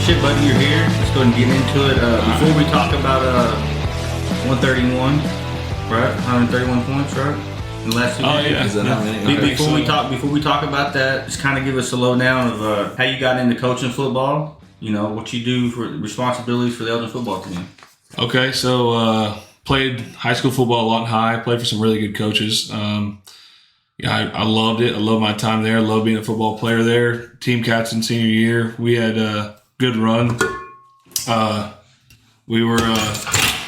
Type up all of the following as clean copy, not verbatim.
Shit, buddy, you're here. Let's go and get into it. Before we talk about 131, right? 131 points, right? In the last 2 years. Yeah. Before we talk about that, just kind of give us a lowdown of how you got into coaching football. You know what you do for responsibilities for the Elgin football team. Okay, so played high school football a lot high. Played for some really good coaches. I loved it. I loved my time there. I loved being a football player there. Team captain senior year. We had a good run. We were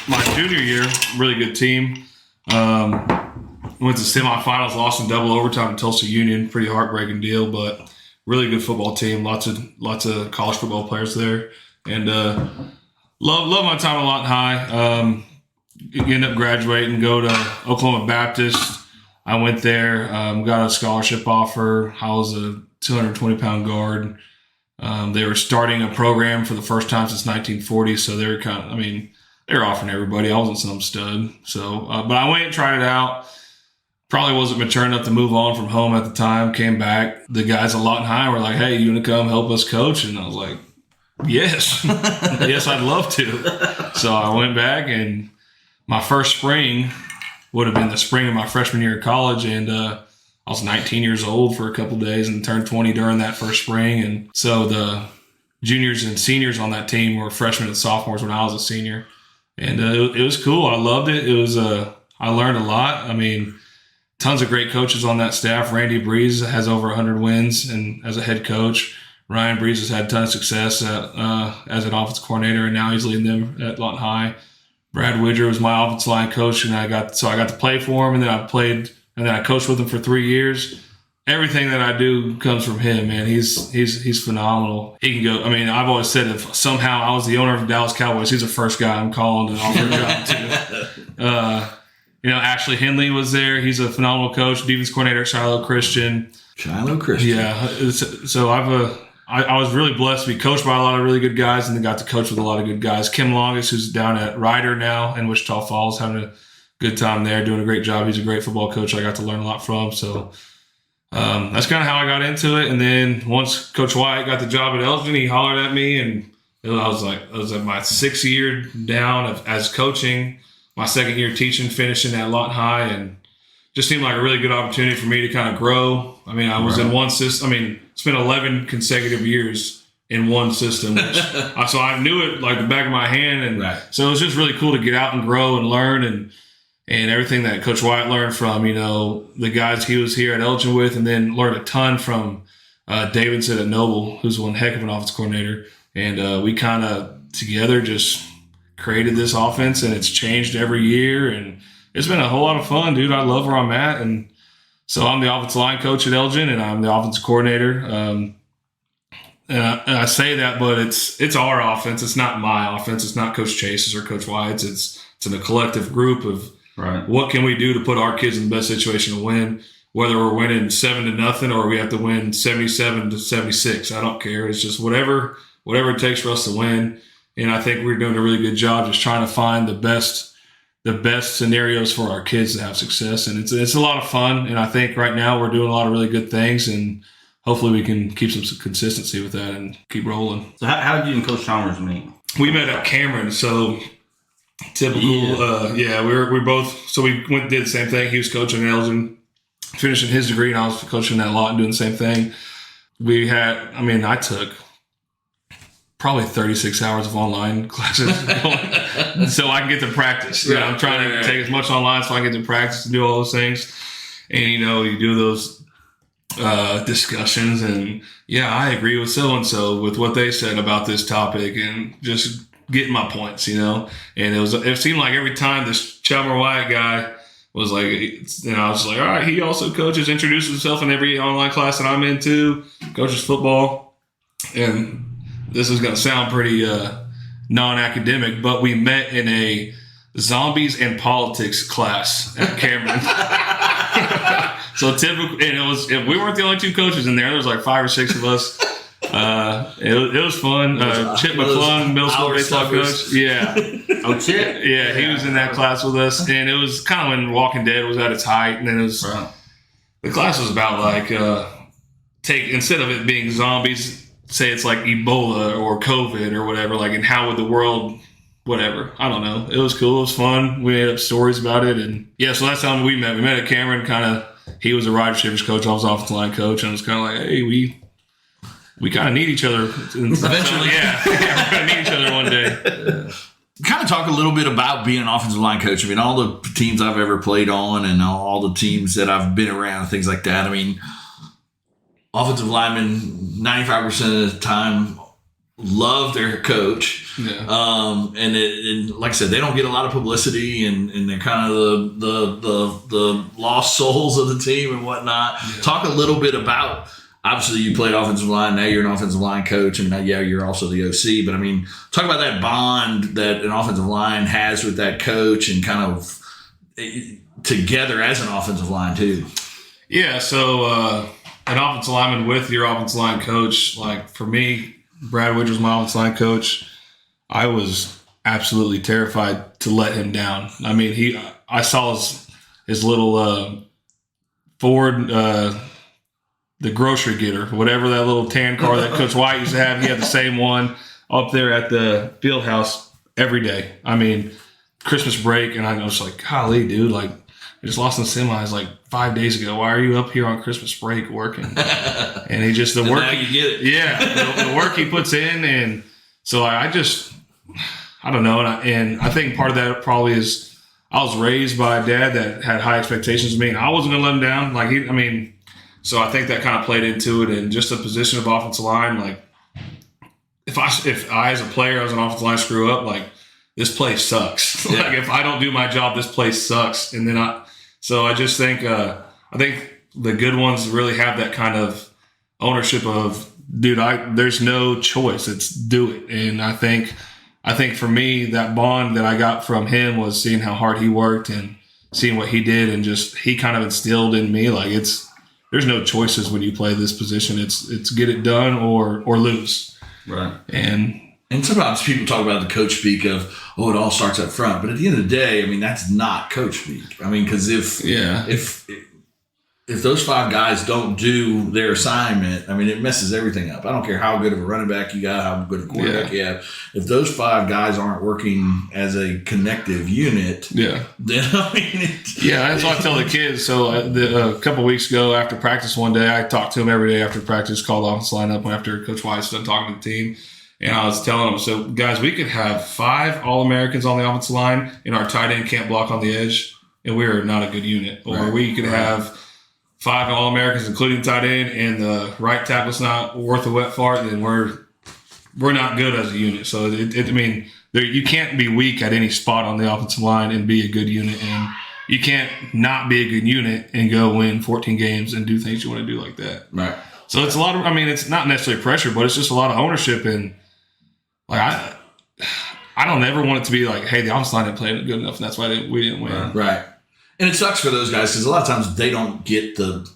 my junior year, really good team. Went to semifinals, lost in double overtime to Tulsa Union. Pretty heartbreaking deal, but really good football team. Lots of college football players there, and love my time a lot high. Ended up graduating, go to Oklahoma Baptist. I went there, got a scholarship offer. I was a 220-pound guard. They were starting a program for the first time since 1940, so they were they were offering everybody. I wasn't some stud. So, but I went and tried it out. Probably wasn't mature enough to move on from home at the time. Came back. The guys at Lawton High were like, hey, you want to come help us coach? And I was like, yes. Yes, I'd love to. So I went back, and my first spring would have been the spring of my freshman year of college, and I was 19 years old for a couple of days and turned 20 during that first spring. And so the juniors and seniors on that team were freshmen and sophomores when I was a senior, and it was cool. I loved it. It was I learned a lot. I mean, tons of great coaches on that staff. Randy Breeze has over 100 wins and as a head coach. Ryan Breeze has had a ton of success as an offensive coordinator, and now he's leading them at Lawton High. Brad Widger was my offensive line coach, and I got to play for him, and then I coached with him for 3 years. Everything that I do comes from him, man. He's phenomenal. He can go. I mean, I've always said if somehow I was the owner of the Dallas Cowboys, he's the first guy I'm calling to offer a job to. Ashley Henley was there. He's a phenomenal coach, defense coordinator at Shiloh Christian. Yeah. So I was really blessed to be coached by a lot of really good guys, and then got to coach with a lot of good guys. Kim Longus, who's down at Ryder now in Wichita Falls, having a good time there, doing a great job. He's a great football coach I got to learn a lot from. So that's kind of how I got into it. And then once Coach Wyatt got the job at Elgin, he hollered at me, and I was like my 6th year down as coaching, my 2nd year teaching, finishing at Lawton High, and just seemed like a really good opportunity for me to kind of grow. I mean, I was in one system. I mean, spent 11 consecutive years in one system. So I knew it like the back of my hand. And so it was just really cool to get out and grow and learn and everything that Coach Wyatt learned from, the guys he was here at Elgin with, and then learned a ton from Davidson at Noble, who's one heck of an offense coordinator. And we kind of together just created this offense, and it's changed every year. And it's been a whole lot of fun, dude. I love where I'm at. And so I'm the offensive line coach at Elgin, and I'm the offensive coordinator. And I say that, but it's our offense. It's not my offense. It's not Coach Chase's or Coach Wyatt's. It's in a collective group of what can we do to put our kids in the best situation to win, whether we're winning 7-0 or we have to win 77-76. I don't care. It's just whatever it takes for us to win. And I think we're doing a really good job just trying to find the best scenarios for our kids to have success. And it's a lot of fun. And I think right now we're doing a lot of really good things, and hopefully we can keep some consistency with that and keep rolling. So how did you and Coach Chalmers meet? We met at Cameron. So typical. We both, so we went and did the same thing. He was coaching at Elgin, finishing his degree, and I was coaching at Lawton doing the same thing. I took probably 36 hours of online classes so I can get to practice. I'm trying to take as much online so I can get to practice and do all those things. And, you do those discussions, and, I agree with so-and-so with what they said about this topic, and just getting my points, And it seemed like every time this Chalmer Wyatt guy was like, I was like, all right, he also coaches, introduces himself in every online class that I'm in too, coaches football. And this is going to sound pretty non-academic, but we met in a zombies and politics class at Cameron. So typical, and we weren't the only 2 coaches in there. There was like 5 or 6 of us. It was fun. Chip McClung, middle school baseball coach. Yeah. Oh, Chip? Yeah, he was in that class with us, and it was kind of when Walking Dead was at its height, and then it was the class was about like instead of it being zombies, say it's like Ebola or COVID or whatever, like, and how would the world, whatever. I don't know. It was cool. It was fun. We made up stories about it. And yeah, so that's how we met. We met at Cameron, he was a wide receivers coach. I was offensive line coach. And it was kind of like, hey, we kind of need each other. Eventually. Yeah, we're going to need each other one day. Kind of talk a little bit about being an offensive line coach. I mean, all the teams I've ever played on and all the teams that I've been around, things like that. I mean, offensive linemen, 95% of the time, love their coach. Yeah. And like I said, they don't get a lot of publicity, and they're kind of the lost souls of the team and whatnot. Yeah. Talk a little bit about, obviously you played offensive line, now you're an offensive line coach, and now, yeah, you're also the OC. But I mean, talk about that bond that an offensive line has with that coach and kind of together as an offensive line too. Yeah, so an offensive lineman with your offensive line coach, like for me, Brad Widger's my offensive line coach. I was absolutely terrified to let him down. I mean, I saw his little Ford, the grocery getter, whatever that little tan car that Coach White used to have. He had the same one up there at the field house every day. I mean, Christmas break, and I was like, golly, dude, like, I just lost in semis like 5 days ago. Why are you up here on Christmas break working? And he just, the work. Now you get it. Yeah, the work he puts in. And so I don't know. And I think part of that probably is I was raised by a dad that had high expectations of me, and I wasn't going to let him down. So I think that kind of played into it. And just the position of offensive line, like if I as a player, as an offensive line, screw up, like this place sucks. Yeah. Like if I don't do my job, this place sucks. And then I just think I think the good ones really have that kind of ownership of, dude, there's no choice. It's do it. And I think for me, that bond that I got from him was seeing how hard he worked and seeing what he did, and just he kind of instilled in me like there's no choices when you play this position. It's get it done or lose. Right. And sometimes people talk about the coach speak of, it all starts up front. But at the end of the day, I mean, that's not coach speak. I mean, because if those five guys don't do their assignment, I mean, it messes everything up. I don't care how good of a running back you got, how good a quarterback you have. If those five guys aren't working as a connective unit, then I mean, that's what I tell the kids. So a couple of weeks ago after practice one day, I talked to them every day after practice, called the offense lineup after Coach White's done talking to the team. And I was telling them, so guys, we could have 5 All-Americans on the offensive line and our tight end can't block on the edge, and we're not a good unit. Or we could have 5 All-Americans, including tight end, and the right tackle's not worth a wet fart, then we're not good as a unit. So, you can't be weak at any spot on the offensive line and be a good unit. And you can't not be a good unit and go win 14 games and do things you want to do like that. Right. So it's a lot of, it's not necessarily pressure, but it's just a lot of ownership. And like, I don't ever want it to be like, hey, the offensive line didn't play good enough, and that's why we didn't win. Right. And it sucks for those guys because a lot of times they don't get the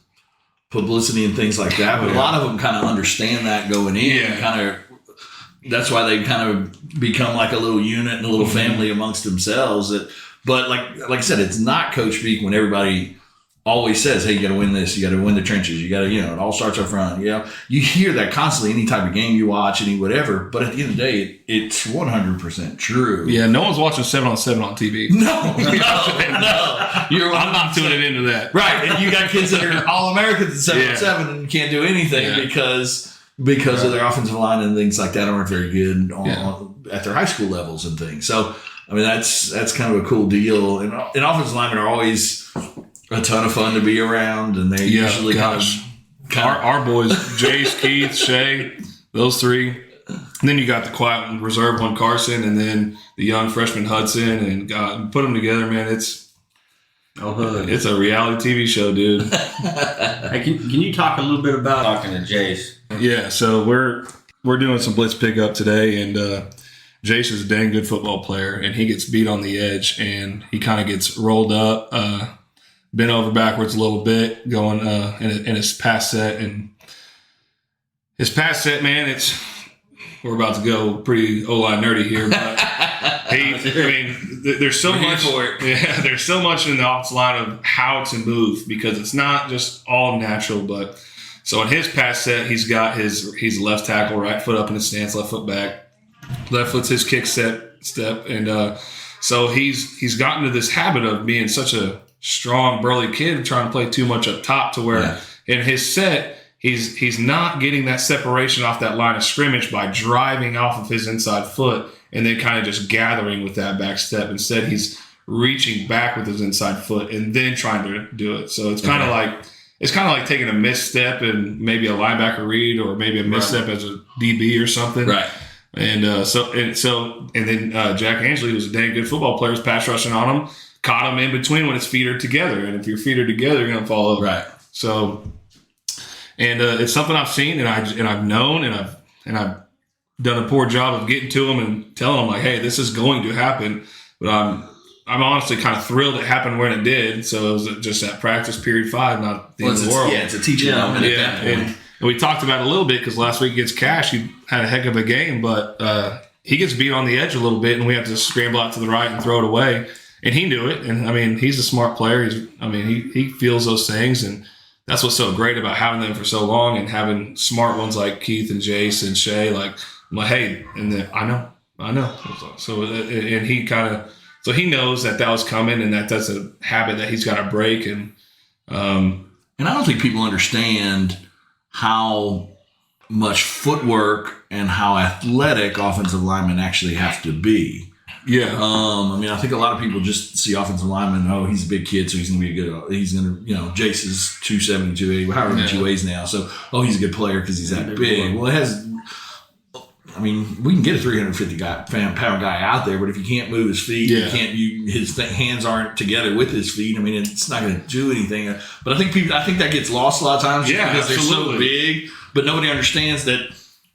publicity and things like that. But a lot of them kind of understand that going in. Yeah. That's why they kind of become like a little unit and a little family amongst themselves. But like I said, it's not coach speak when everybody always says, hey, you got to win this. You got to win the trenches. You got to, it all starts up front. You hear that constantly, any type of game you watch, any whatever. But at the end of the day, it's 100% true. Yeah, no one's watching 7-on-7 on TV. No. I'm not tuning into that. Right. And you got kids that are All-Americans at 7-on-7 and can't do anything because of their offensive line and things like that aren't very good at their high school levels and things. So, that's kind of a cool deal. And offensive linemen are always a ton of fun to be around, and they usually our boys, Jace, Keith, Shay, those 3. And then you got the quiet reserve one, Carson, and then the young freshman Hudson, and God, put them together, man. It's a reality TV show, dude. Hey, can you talk a little bit about talking to Jace? Yeah, so we're doing some blitz pickup today, and Jace is a dang good football player, and he gets beat on the edge, and he kind of gets rolled up, bent over backwards a little bit, going in his pass set. And his pass set, man, we're about to go pretty O-line nerdy here, but there's so much for it. Yeah, there's so much in the offensive line of how to move, because it's not just all natural, but So in his pass set, he's a left tackle, right foot up in his stance, left foot back. Left foot's his kick step, and so he's gotten to this habit of being such a strong, burly kid, trying to play too much up top to where in his set he's not getting that separation off that line of scrimmage by driving off of his inside foot and then kind of just gathering with that back step. Instead, he's reaching back with his inside foot and then trying to do it. So it's kind of like taking a misstep and maybe a linebacker read or maybe a misstep as a DB or something. Right. And then Jack Angley, who's a dang good football player, is pass rushing on him, caught him in between when his feet are together. And if your feet are together, you're going to fall over. Right. So, and it's something I've seen and I've known and I've done a poor job of getting to him and telling him like, hey, this is going to happen. But I'm honestly kind of thrilled it happened when it did. So it was just that practice period 5, not the end of the world. Yeah, it's a teaching moment at that point. And we talked about it a little bit because last week against Cash, he had a heck of a game, but he gets beat on the edge a little bit, and we have to scramble out to the right and throw it away. And he knew it. And, I mean, he's a smart player. He feels those things, and that's what's so great about having them for so long and having smart ones like Keith and Jace and Shay. Like, I'm like, hey, and then I know. So, and he kind of – so he knows that was coming and that's a habit that he's got to break. And I don't think people understand – how much footwork and how athletic offensive linemen actually have to be. Yeah. I think a lot of people just see offensive linemen, oh, he's a big kid, so he's going to be Jace is 270, 280, however much he weighs now. So, he's a good player because he's that big. Well, we can get a 350-pound guy out there, but if you can't move his feet, his hands aren't together with his feet. It's not going to do anything. But I think that gets lost a lot of times because they're so big. But nobody understands that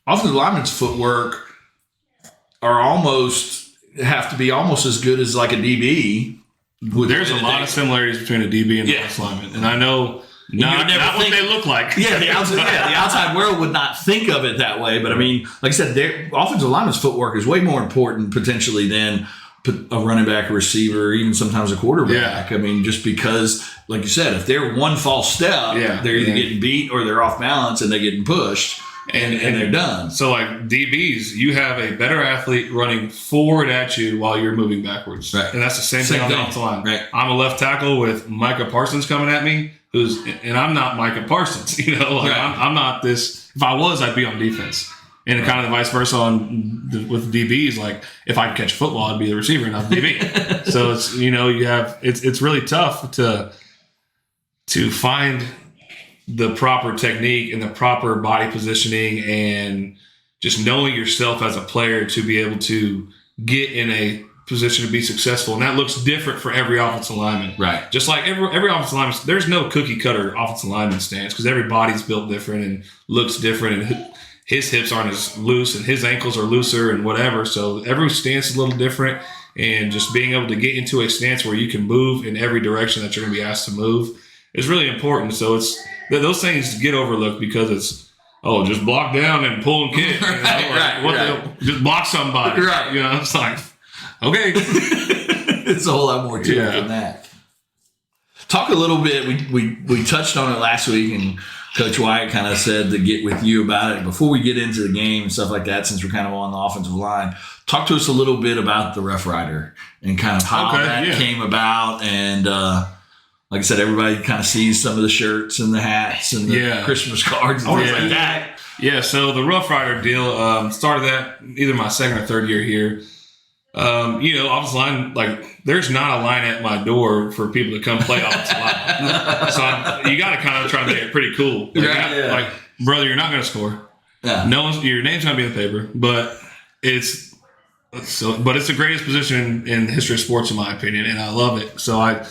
offensive linemen's footwork have to be almost as good as like a DB. There's a lot of similarities between a DB and an offensive lineman, and I know. Not what they look like. Yeah, the outside world would not think of it that way. But like I said, their offensive lineman's footwork is way more important potentially than a running back, a receiver, or even sometimes a quarterback. Yeah. Just because, like you said, if they're one false step, they're either getting beat or they're off balance and they're getting pushed. And they're done. So, like DBs, you have a better athlete running forward at you while you're moving backwards. Right. And that's the same thing on the offensive line. Right. I'm a left tackle with Micah Parsons coming at me, and I'm not Micah Parsons. I'm not this. If I was, I'd be on defense. And kind of the vice versa with DBs. Like, if I could catch football, I'd be the receiver and not the DB. So, it's really tough to find the proper technique and the proper body positioning and just knowing yourself as a player to be able to get in a position to be successful. And that looks different for every offensive lineman. Right. Just like every offensive lineman, there's no cookie cutter offensive lineman stance because every body's built different and looks different and his hips aren't as loose and his ankles are looser and whatever. So every stance is a little different, and just being able to get into a stance where you can move in every direction that you're going to be asked to move is really important. So those things get overlooked because it's, just block down and pull and kick. Just block somebody. Right. It's like, okay. It's a whole lot more to it than that. Talk a little bit. We touched on it last week, and Coach White kind of said to get with you about it. Before we get into the game and stuff like that, since we're kind of on the offensive line, talk to us a little bit about the Rough Rider and kind of how that came about. And like I said, everybody kind of sees some of the shirts and the hats and the Christmas cards and things like that. Yeah, so the Rough Rider deal started that either my second or third year here. Offensive line, like, there's not a line at my door for people to come play offensive line. So you got to kind of try to make it pretty cool. Like, brother, you're not going to score. Yeah. Your name's going to be in the paper, but it's the greatest position in the history of sports, in my opinion, and I love it. So I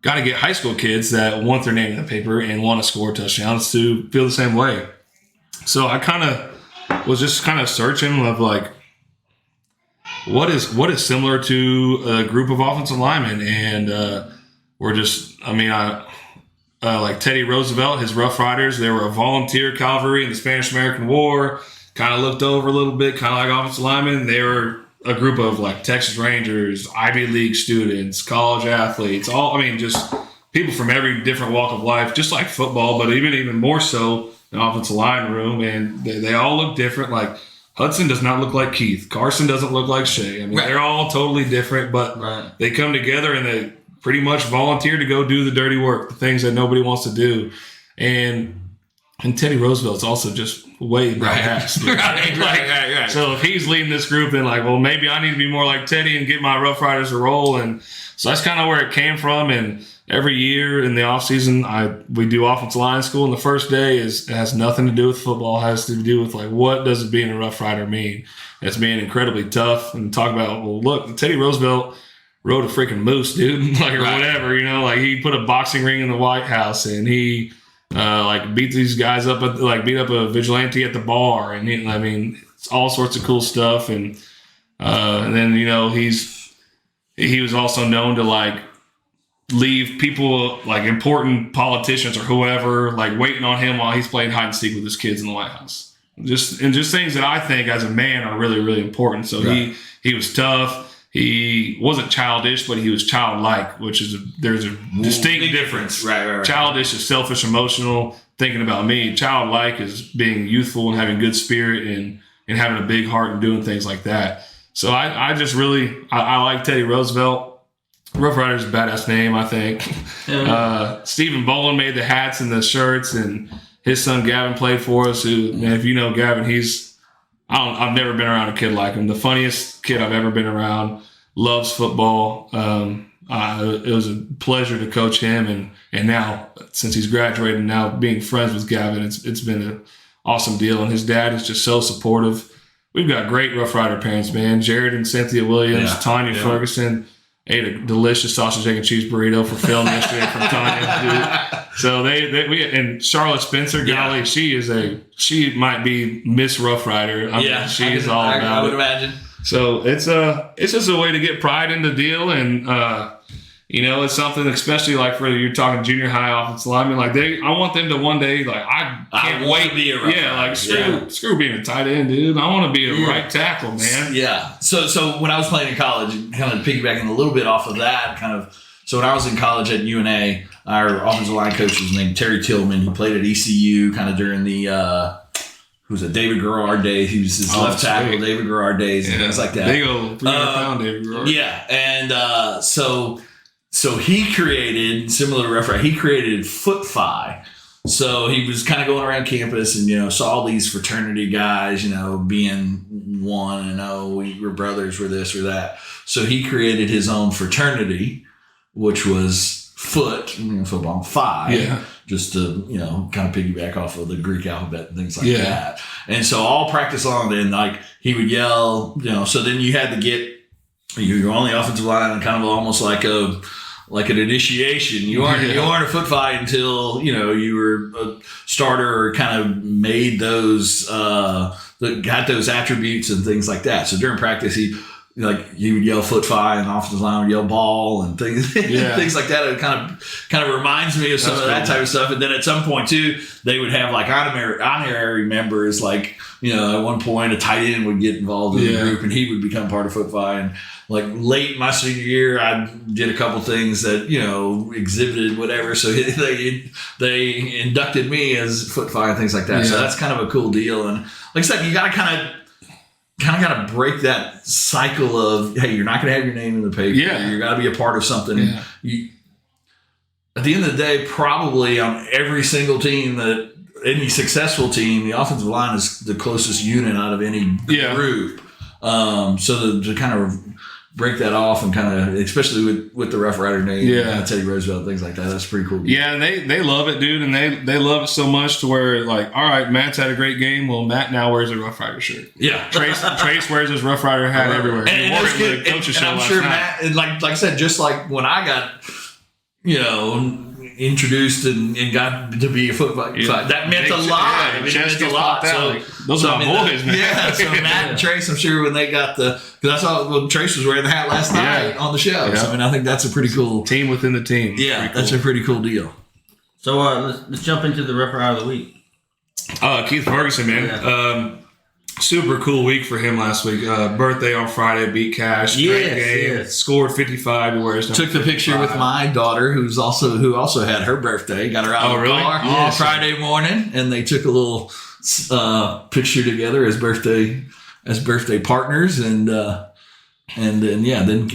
got to get high school kids that want their name in the paper and want to score touchdowns to feel the same way. So I kind of was just kind of searching of like, what is similar to a group of offensive linemen, and we're just, like Teddy Roosevelt, his Rough Riders, they were a volunteer cavalry in the Spanish-American War, kind of looked over a little bit, kind of like offensive linemen. They were a group of like Texas Rangers, Ivy League students, college athletes, just people from every different walk of life, just like football, but even more so the offensive line room, and they all look different. Like Hudson does not look like Keith. Carson doesn't look like Shay. I mean, they're all totally different, but they come together and they pretty much volunteer to go do the dirty work, the things that nobody wants to do. And Teddy Roosevelt's also just way past. Right. So if he's leading this group, then like, well, maybe I need to be more like Teddy and get my Rough Riders to roll. And so that's kind of where it came from. And every year in the off season, we do offensive line school. And the first day it has nothing to do with football. It has to do with like, what does being a Rough Rider mean? It's being incredibly tough, and talk about, well, look, Teddy Roosevelt rode a freaking moose, dude, like, or whatever, like he put a boxing ring in the White House, and he beat these guys up, beat up a vigilante at the bar, and it's all sorts of cool stuff. And then he was also known to like leave people like important politicians or whoever like waiting on him while he's playing hide and seek with his kids in the White House. Just things that I think as a man are really, really important. So he was tough. He wasn't childish, but he was childlike, which is there's a distinct difference. Right. Childish is selfish, emotional, thinking about me. Childlike is being youthful and having good spirit and having a big heart and doing things like that. So I just really like Teddy Roosevelt. Rough Rider's a badass name, I think. Stephen Boland made the hats and the shirts, and his son Gavin played for us. And if you know Gavin, I've never been around a kid like him. The funniest kid I've ever been around. Loves football. It was a pleasure to coach him, and now since he's graduated, now being friends with Gavin, it's been an awesome deal. And his dad is just so supportive. We've got great Rough Rider parents, man. Jared and Cynthia Williams, Tanya Ferguson ate a delicious sausage, egg, and cheese burrito for film yesterday from Tanya. Dude. So and Charlotte Spencer, golly, she might be Miss Rough Rider. She is all about it. I would imagine. So it's just a way to get pride in the deal, and it's something, especially like for you're talking junior high offensive linemen, like I want them to one day, like I can't wait to be a Rough Rider. Screw being a tight end, dude. I want to be a right tackle, man. Yeah. So when I was playing in college, kind of piggybacking a little bit off of that, so when I was in college at UNA, our offensive line coach was named Terry Tillman. He played at ECU kind of during the who's a David Garrard days. He was his left tackle, David Garrard days, and things like that. Big old 300-pound David Garrard. Yeah, and so he created, similar to Rough Rider, he created Foot Fi. So he was kind of going around campus and, saw all these fraternity guys, being one and, we were brothers, we're this or that. So he created his own fraternity, which was football, Phi, just to, kind of piggyback off of the Greek alphabet and things like that. And so all practice long, then like he would yell, so then you had to get, you're on the offensive line and kind of almost like an initiation. You aren't a Foot Fi until, you were a starter or kind of made those, got those attributes and things like that. So during practice, he would yell Foot Fi, and the offensive line would yell ball and things, things like that. It kind of reminds me of some of that type of stuff. And then at some point too, they would have like honorary members. Like, at one point a tight end would get involved in the group, and he would become part of Foot Fi. And like late in my senior year, I did a couple things that, exhibited whatever. So they inducted me as Foot Fi and things like that. So that's kind of a cool deal. And like I said, you got to kind of got to break that cycle of, hey, you're not going to have your name in the paper. Yeah. You're got to be a part of something. Yeah. At the end of the day, probably on every single team, any successful team, the offensive line is the closest unit out of any group. So to kind of break that off and kind of, especially with the Rough Rider name, kind of Teddy Roosevelt, things like that, that's pretty cool. Yeah, and they love it, dude, and they love it so much to where, like, all right, Matt's had a great game. Well, Matt now wears a Rough Rider shirt. Yeah, Trace wears his Rough Rider hat everywhere. And I'm sure Matt, like I said, just like when I got, introduced and got to be a Foot Fi, that meant a lot. It meant a lot. So those are my boys, man. Yeah. So Matt and Trace, I'm sure when they got because I saw Trace was wearing the hat last night on the show. Yeah. So I think that's a pretty cool team within the team. Yeah, that's a pretty cool deal. So let's jump into the Rough Rider of the week. Keith Ferguson, man. Super cool week for him last week. Birthday on Friday, beat Cash. Great game. Yes. Scored 55. Took the picture with my daughter, who also had her birthday. Got her out of the car Awesome. Friday morning, and they took a little picture together as birthday partners, and then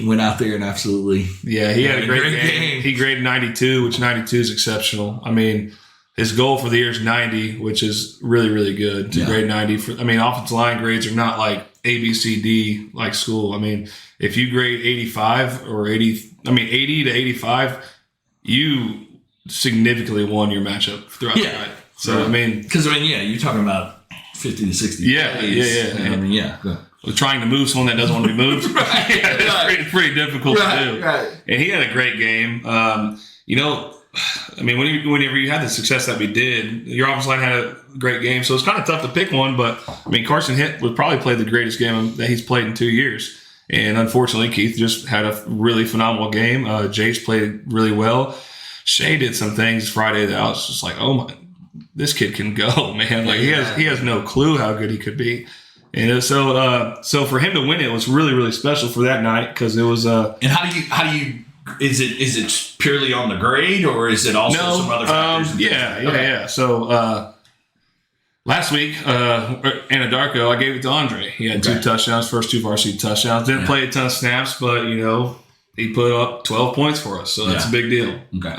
went out there and absolutely he had a great game. He graded 92, which 92 is exceptional. I mean, his goal for the year is 90, which is really, really good to grade 90. Offensive line grades are not like A, B, C, D like school. I mean, if you grade 85 or 80 to 85, you significantly won your matchup throughout the night. So, because you're talking about 50 to 60 plays. Trying to move someone that doesn't want to be moved. It's pretty difficult to do. Right. And he had a great game. Whenever you had the success that we did, your offensive line had a great game. So it's kind of tough to pick one. But, Carson Hitt would probably play the greatest game that he's played in 2 years. And unfortunately, Keith just had a really phenomenal game. Jace played really well. Shea did some things Friday that I was just like, oh my, this kid can go, man. Like he has no clue how good he could be. And so for him to win it was really, really special for that night because it was. And how do you? Is it purely on the grade or is it also some other factors? Yeah. So last week, Anadarko, I gave it to Andre. He had 2 touchdowns, first 2 varsity touchdowns. Didn't play a ton of snaps, but he put up 12 points for us, so that's a big deal. Okay.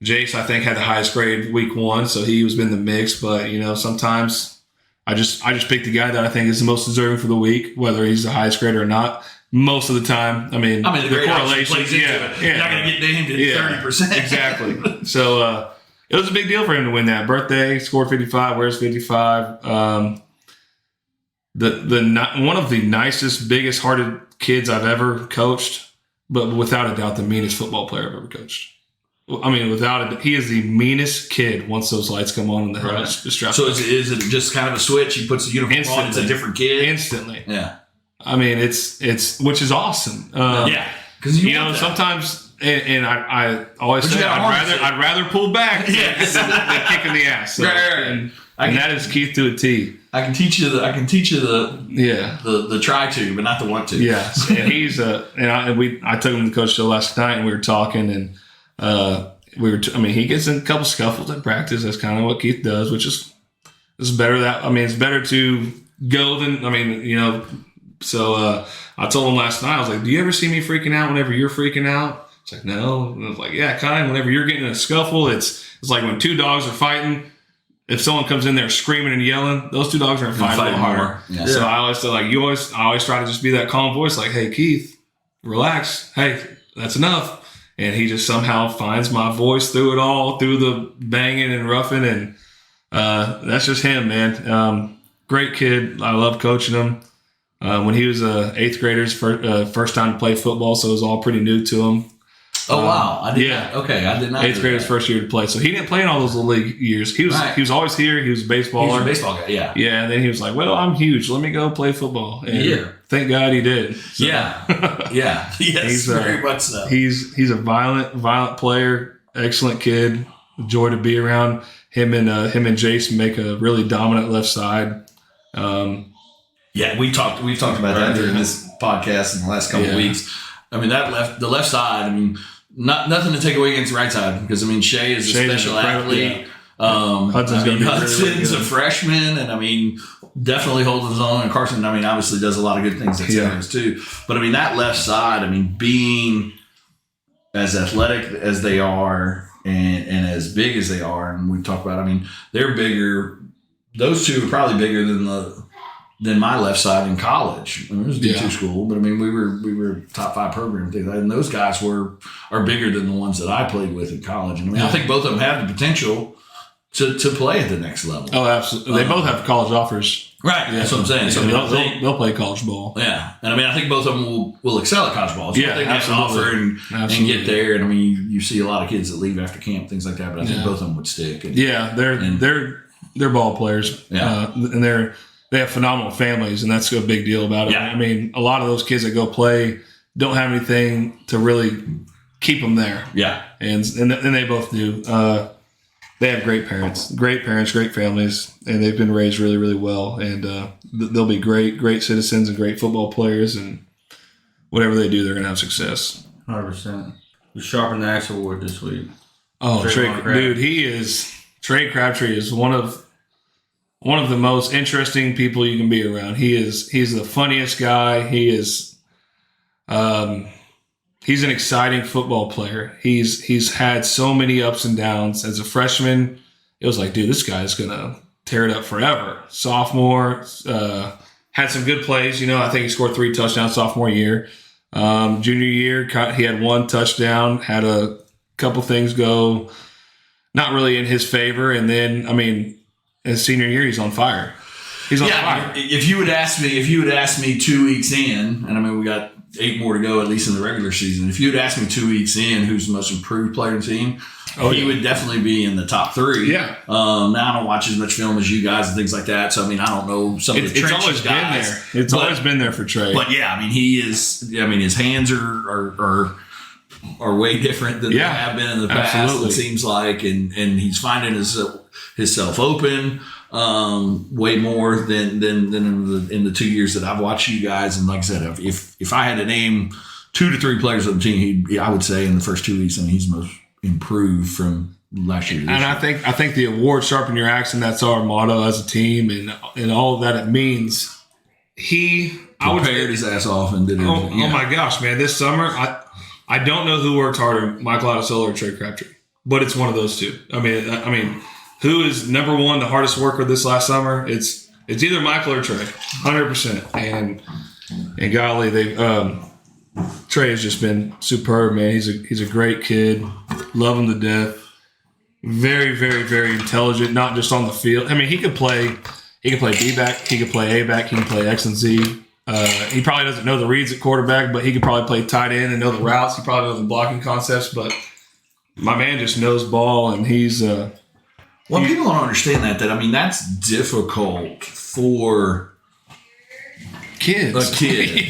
Jace, I think, had the highest grade week 1, so he was in the mix. But sometimes I just pick the guy that I think is the most deserving for the week, whether he's the highest grader or not. Most of the time, the correlation plays into it. You're not going to get named at 30%. Exactly. So it was a big deal for him to win that birthday. Scored 55. Where's 55? One of the nicest, biggest hearted kids I've ever coached, but without a doubt the meanest football player I've ever coached. He is the meanest kid once those lights come on in the house. So is it just kind of a switch? He puts the uniform on, it's a different kid? Instantly. Yeah. It's which is awesome. Because sometimes, and I always say I'd rather pull back than kick in the ass. So, and that is Keith to a T. I can teach you the try to, but not the want to. Yes, and he's I took him to the coach show last night, and we were talking, and he gets in a couple scuffles at practice. That's kind of what Keith does, which is better. It's better to go than So I told him last night, I was like, do you ever see me freaking out whenever you're freaking out? It's like, no. And I was like, yeah, kind of. Whenever you're getting in a scuffle, it's like when 2 dogs are fighting. If someone comes in there screaming and yelling, those 2 dogs are going to fight a little harder. Yeah. So I always say, I always try to just be that calm voice, like, hey, Keith, relax. Hey, that's enough. And he just somehow finds my voice through it all, through the banging and roughing. And that's just him, man. Great kid. I love coaching him. When he was an 8th grader's first time to play football, so it was all pretty new to him. Oh, wow. I did not. Okay, I did not. 8th grader's first year to play. So he didn't play in all those little league years. He was always here. He was a baseballer. He was a baseball guy, yeah. Yeah, and then he was like, well, I'm huge. Let me go play football. And thank God he did. So, yeah. Yes, he's very much so. He's a violent player, excellent kid. Joy to be around. Him and Jace make a really dominant left side. We've talked about that during this podcast in the last couple of weeks. The left side, nothing to take away against the right side because, Shea is a special athlete. Hudson's a freshman and, definitely holds his own. And Carson, obviously does a lot of good things at Sanders too. But, that left side, being as athletic as they are and as big as they are, and we've talked about, they're bigger. Those 2 are probably bigger than my left side in college. It was a D2 school, but we were top 5 program things, and those guys are bigger than the ones that I played with in college. And I think both of them have the potential to play at the next level. Oh, absolutely! They both have college offers, right? That's what I'm saying. So they'll play college ball. Yeah, and I think both of them will excel at college ball. So they have an offer and get there. And you see a lot of kids that leave after camp, things like that. But I think both of them would stick. And, they're ball players. Yeah, and they have phenomenal families, and that's a big deal about it. Yeah. A lot of those kids that go play don't have anything to really keep them there. Yeah. And they both do. they have great parents, great families, and they've been raised really, really well. And they'll be great citizens and great football players. And whatever they do, they're going to have success. 100%. We sharpened the axe award this week. Oh, Trey Crabtree is one of the most interesting people you can be around. He's the funniest guy. He's an exciting football player. He's had so many ups and downs. As a freshman, it was like, dude, this guy's gonna tear it up forever. Sophomore, had some good plays. I think he scored 3 touchdowns sophomore year. Junior year, he had 1 touchdown. Had a couple things go not really in his favor, and then his senior year, he's on fire. He's on fire. If you would ask me 2 weeks in, and we got 8 more to go, at least in the regular season. If you would ask me 2 weeks in who's the most improved player in the team, he would definitely be in the top 3. Yeah. Now I don't watch as much film as you guys and things like that, so I don't know some of the trenches guys. It's always been there for Trey. But yeah, he is. His hands are way different than they have been in the past. Absolutely. It seems like, and he's finding himself open way more than in the 2 years that I've watched you guys. And like I said, if I had to name 2 to 3 players on the team, I would say in the first 2 weeks, he's most improved from last year to this year. I think the award "Sharpen Your Axe," and that's our motto as a team, and all that it means. Prepared his ass off and did everything. Oh my gosh, man! This summer, I don't know who worked harder, Michael Adesola or Trey Crabtree, but it's one of those two. Who is number one, the hardest worker this last summer? It's either Michael or Trey, 100%. And golly, Trey has just been superb, man. He's a great kid, love him to death. Very, very, very intelligent, not just on the field. He could play B back, he could play A back, he can play X and Z. He probably doesn't know the reads at quarterback, but he could probably play tight end and know the routes. He probably knows the blocking concepts, but my man just knows ball, and he's. People don't understand that that's difficult for kids. A kid,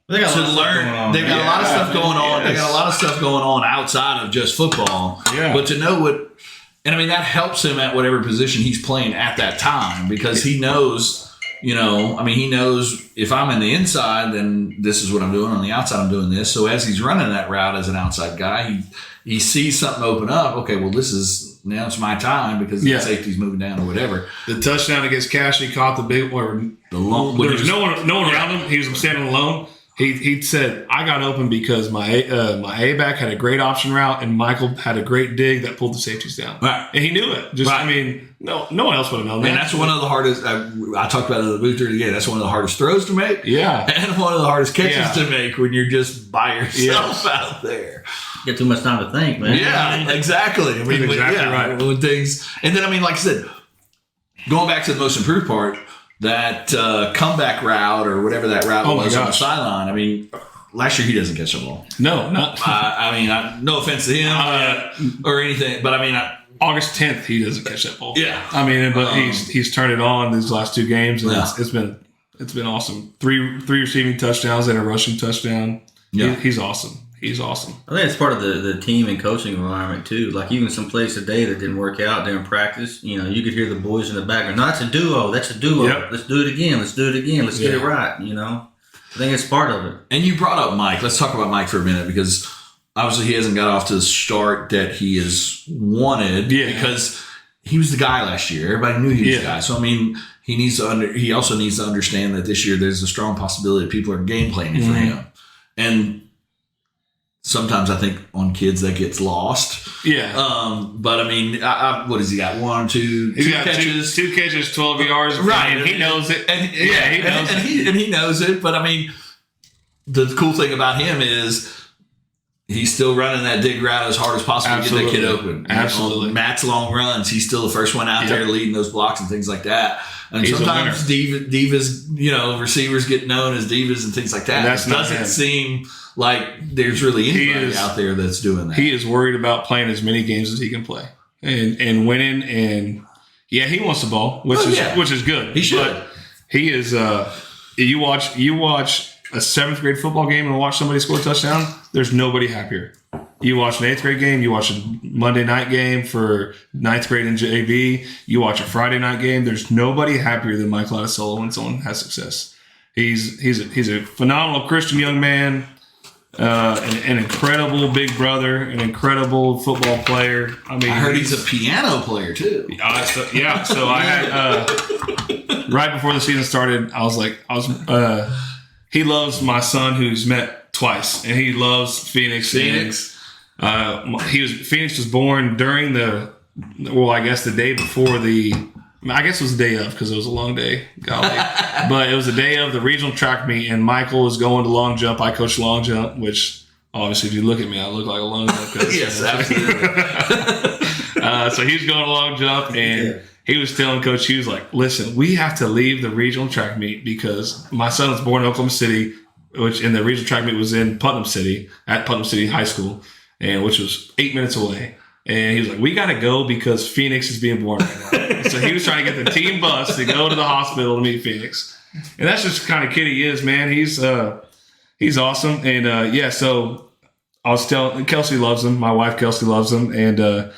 they got to learn. They got a lot of stuff going on. They got a lot of stuff going on outside of just football. Yeah. But to know what, and that helps him at whatever position he's playing at that time, because he knows. He knows if I'm in the inside, then this is what I'm doing. On the outside, I'm doing this. So as he's running that route as an outside guy, he sees something open up. Okay, well, now it's my time because the safety's moving down or whatever. The touchdown against Cash, he caught the big one. There was no one around him. He was standing alone. He said, I got open because my A-back had a great option route and Michael had a great dig that pulled the safeties down. Right. And he knew it. No one else would have known that. And that's one of the hardest, I talked about it in the booth again, that's one of the hardest throws to make. Yeah. And one of the hardest catches to make when you're just by yourself out there. Get too much time to think, man. Yeah, exactly. Right. When things, and then, like I said, going back to the most improved part, that comeback route or whatever that route was on the sideline. Last year he doesn't catch the ball. No, not. No offense to him or anything, but August 10th he doesn't catch that ball. Yeah, but he's turned it on these last 2 games, and it's been awesome. 3 receiving touchdowns and a rushing touchdown. Yeah, he's awesome. He's awesome. I think it's part of the team and coaching environment too. Like even some plays today that didn't work out during practice, you could hear the boys in the background. No, that's a duo. Yep. Let's do it again. Let's get it right. I think it's part of it. And you brought up Mike. Let's talk about Mike for a minute, because obviously he hasn't got off to the start that he has wanted. Yeah. Because he was the guy last year. Everybody knew he was the guy. So he also needs to understand that this year there's a strong possibility that people are game planning for him. And sometimes I think on kids that gets lost. Yeah. But what has he got? 1 or 2 catches? 2 catches, 12 yards. Right. And he knows it. He knows it. But the cool thing about him is he's still running that dig route as hard as possible to get that kid open. Absolutely. On Matt's long runs, he's still the first one out there leading those blocks and things like that. And he's sometimes divas, receivers get known as divas and things like that. It doesn't seem like there's really anybody out there that's doing that. He is worried about playing as many games as he can play and winning. And he wants the ball, which is good. He should. But he is. You watch a 7th grade football game and watch somebody score a touchdown. There's nobody happier. You watch an 8th grade game. You watch a Monday night game for 9th grade in JV. You watch a Friday night game. There's nobody happier than Mike Latisola when someone has success. He's a phenomenal Christian young man, an incredible big brother, an incredible football player. I mean, I heard he's a piano player too. So I had right before the season started, he loves my son who's met twice, and he loves Phoenix. Phoenix was born during the day before I guess it was the day of, because it was a long day. Golly. But it was the day of the regional track meet, and Michael was going to long jump. I coach long jump, which obviously, if you look at me, I look like a long jump coach. Yes, absolutely. So he was going to long jump, and he was telling Coach, he was like, listen, we have to leave the regional track meet because my son was born in Oklahoma City, and the regional track meet was in Putnam City, at Putnam City High School, and which was 8 minutes away. And he was like, we got to go because Phoenix is being born right now. So he was trying to get the team bus to go to the hospital to meet Phoenix. And that's just the kind of kid he is, man. He's awesome. And, so I was telling, Kelsey loves him. My wife, Kelsey, loves him. And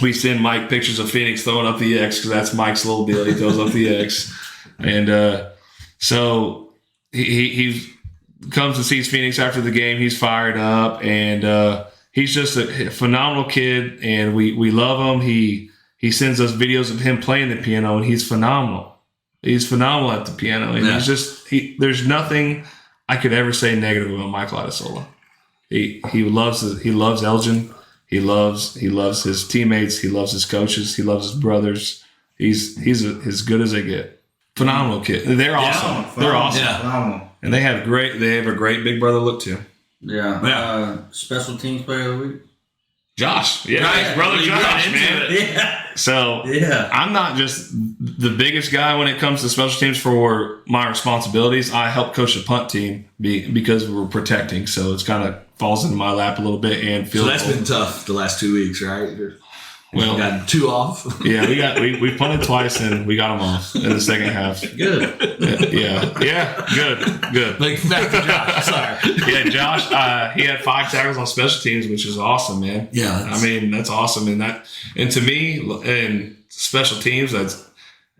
we send Mike pictures of Phoenix throwing up the X because that's Mike's little deal. He throws up the X. And so he comes and sees Phoenix after the game. He's fired up. And he's just a phenomenal kid, and we love him. He sends us videos of him playing the piano, and he's phenomenal. He's phenomenal at the piano, and he's just there's nothing I could ever say negative about Mike Latisola. He loves Elgin. He loves his teammates. He loves his coaches. He loves his brothers. He's as good as they get. Phenomenal kid. They're awesome. They're awesome. Yeah. Phenomenal. And they have a great big brother look too. Yeah. Special teams player of the week. Josh. Yeah. Right. His brother Josh, man. Yeah. So I'm not just the biggest guy when it comes to special teams for my responsibilities. I help coach the punt team because we're protecting. So it's kind of falls into my lap a little bit and feels. So that's been tough the last 2 weeks, right? Well, we got 2 off. Yeah, we punted twice and we got them off in the second half. Good. Good. Like back to Josh. Sorry. Yeah, Josh. He had 5 tackles on special teams, which is awesome, man. Yeah, that's awesome, and to me, in special teams, that's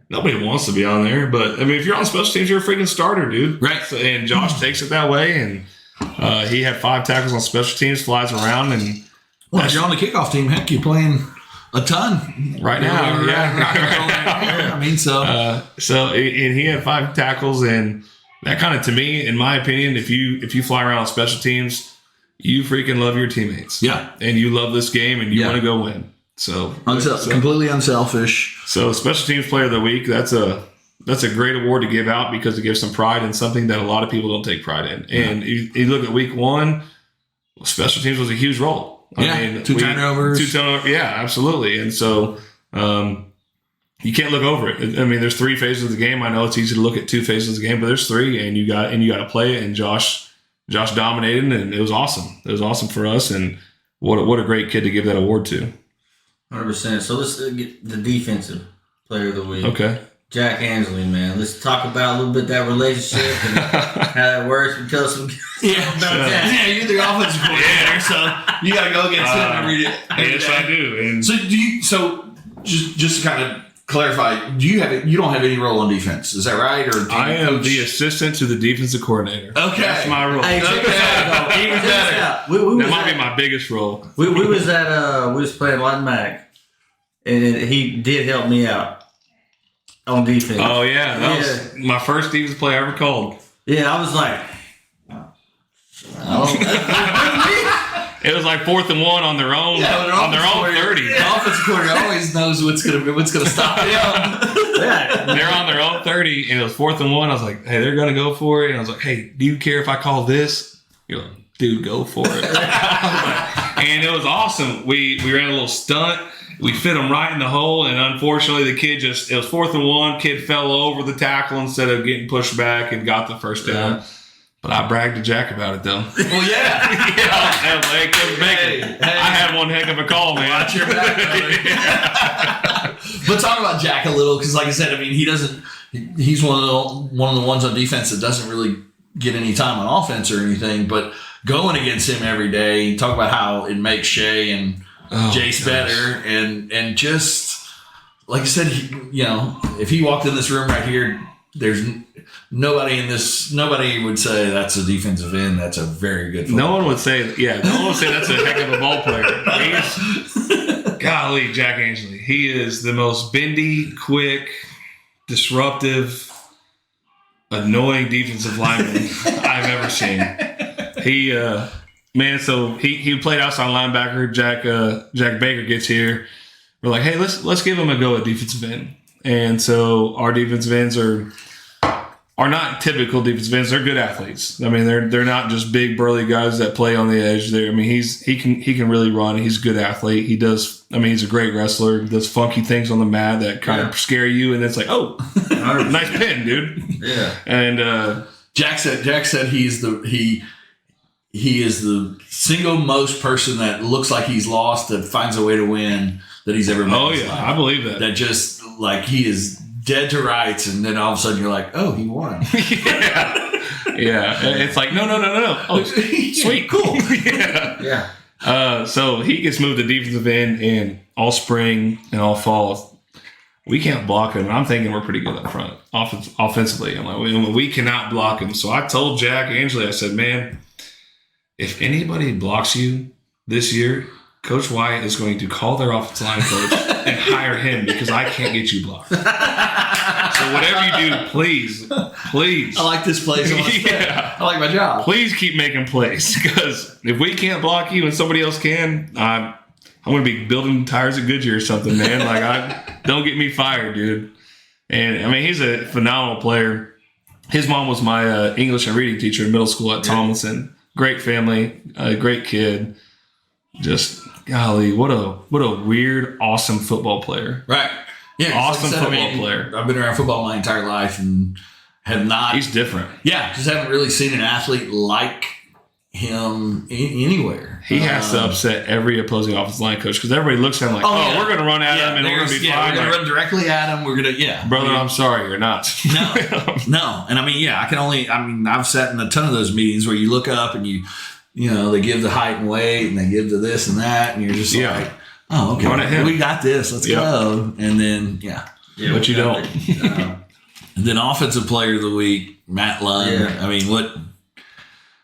nobody wants to be on there. But I mean, if you're on special teams, you're a freaking starter, dude. Right. So, and Josh takes it that way, and he had 5 tackles on special teams, flies around, and if you're on the kickoff team, heck, you're playing a ton right now. Yeah. I mean, so and he had 5 tackles, and that kind of, to me, in my opinion, if you fly around on special teams, you freaking love your teammates. Yeah. And you love this game, and you want to go win. So completely unselfish. So special teams player of the week, that's a great award to give out because it gives some pride in something that a lot of people don't take pride in. And you look at week 1, special teams was a huge role. I mean, 2 turnovers. 2 turnovers. Yeah, absolutely. And so you can't look over it. I mean, there's 3 phases of the game. I know it's easy to look at 2 phases of the game, but there's 3, and you got to play it. And Josh dominated, and it was awesome. It was awesome for us, and what a great kid to give that award to. 100%. So let's get the defensive player of the week. Okay. Jack Ansley, man. Let's talk about a little bit that relationship and how that works. We tell some about that. Yeah, you're the offensive coordinator, so you got to go against him every day. Yes, I do. And so do you? So just to kind of clarify, you don't have any role on defense? Is that right? Or I am the assistant to the defensive coordinator. Okay, that's my role. Hey, check this out, though. Even better. That might be my biggest role. We was playing Light Mac, and he did help me out on defense. Oh yeah, that was my first defensive play I ever called. Yeah, I was like, it was like 4th and 1 on their own, on their own 30. The offensive coordinator always knows what's gonna stop them. They're on their own 30, and it was 4th and 1. I was like, hey, they're gonna go for it. And I was like, hey, do you care if I call this? You're like, dude, go for it. And it was awesome. We ran a little stunt. We fit him right in the hole, and unfortunately, the kid it was 4th and 1. Kid fell over the tackle instead of getting pushed back and got the first down. Yeah. But I bragged to Jack about it, though. Well, yeah. I had one heck of a call, man. Watch your back, But talk about Jack a little, because like I said, I mean, he's one of the ones on defense that doesn't really get any time on offense or anything, but going against him every day. Talk about how it makes Shea and Jace better, and just like I said, if he walked in this room right here, there's nobody would say that's a defensive end. That's a very good football No one would say that's a heck of a ball player. Golly, Jack Angley. He is the most bendy, quick, disruptive, annoying defensive lineman I've ever seen. He played outside linebacker. Jack Baker gets here. We're like, hey, let's give him a go at defensive end. And so our defensive ends are not typical defensive ends. They're good athletes. I mean, they're not just big burly guys that play on the edge. There, I mean, he can really run. He's a good athlete. He's a great wrestler. He does funky things on the mat that kind of scare you, and it's like, oh, nice pin, dude. Yeah. And Jack said he is the single most person that looks like he's lost that finds a way to win that he's ever met. Oh yeah, I believe that. That just like he is dead to rights, and then all of a sudden you're like, oh, he won. Yeah. It's like no. Oh, sweet, cool. Yeah. So he gets moved to defensive end, and all spring and all fall, we can't block him. And I'm thinking we're pretty good up front, offensively. I'm like, we cannot block him. So I told Jack Angley, I said, man, if anybody blocks you this year, Coach Wyatt is going to call their offensive line coach and hire him because I can't get you blocked. So whatever you do, please. I like this place. I like my job. Please keep making plays, because if we can't block you and somebody else can, I'm going to be building tires at Goodyear or something, man. Like, don't get me fired, dude. And I mean, he's a phenomenal player. His mom was my English and reading teacher in middle school at Tomlinson. Great family, great kid. Just golly, what a weird, awesome football player. Right. Yeah. Awesome football player. I've been around football my entire life and have not. He's different. Yeah. Just haven't really seen an athlete like him anywhere. He has to upset every opposing offensive line coach, because everybody looks at him like, we're going to run at him and we're going to be fine. We're going to run directly at him. We're going to, Brother, I'm sorry, you're not. No. And I mean, I've sat in a ton of those meetings where you look up and they give the height and weight and they give the this and that. And you're just like, oh, okay, we got this. Let's go. And then, but you don't. And then offensive player of the week, Matt Lund. Yeah. I mean, what?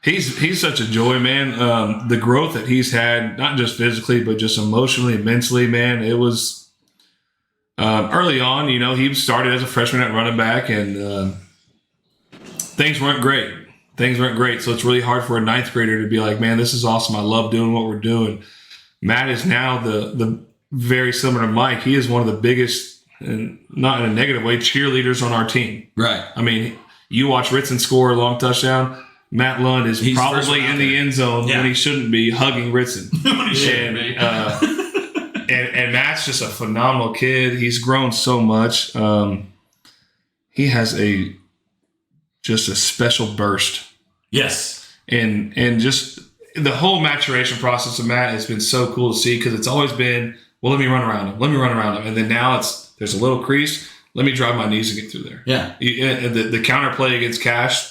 He's such a joy, man. The growth that he's had, not just physically, but just emotionally, mentally, man. It was early on, he started as a freshman at running back, and things weren't great. So it's really hard for a ninth grader to be like, man, this is awesome. I love doing what we're doing. Matt is now the very similar to Mike. He is one of the biggest, and not in a negative way, cheerleaders on our team. Right. I mean, you watch Ritson score a long touchdown. Matt Lund is probably in the end zone when he shouldn't be, hugging Ritson. And Matt's just a phenomenal kid. He's grown so much. He has just a special burst. Yes. And just the whole maturation process of Matt has been so cool to see, because it's always been, well, let me run around him. And then now there's a little crease. Let me drive my knees and get through there. Yeah. The counter play against Cash,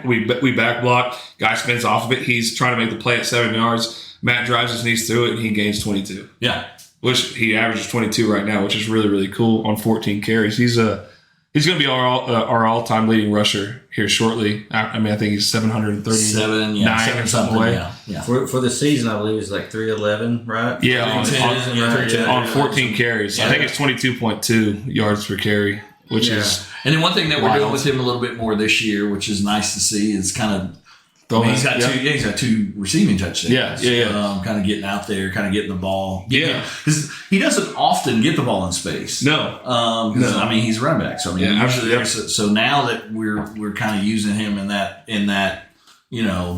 we back block, guy spins off of it. He's trying to make the play at 7 yards. Matt drives his knees through it and he gains 22. Yeah. Which he averages 22 right now, which is really, really cool on 14 carries. He's going to be our all-time leading rusher here shortly. I mean, I think he's 739 something. Yeah. For the season, I believe it's like 311, right? Yeah, on 14 Yeah. carries. I think it's 22.2 yards per carry, which is. And then one thing that we're wild. doing with him a little bit more this year, which is nice to see, is kind of. He's got two receiving touchdowns. Yeah. Kind of getting out there, kind of getting the ball. Because he doesn't often get the ball in space. No. I mean, he's a running back. So I mean, absolutely. So now that we're kind of using him in that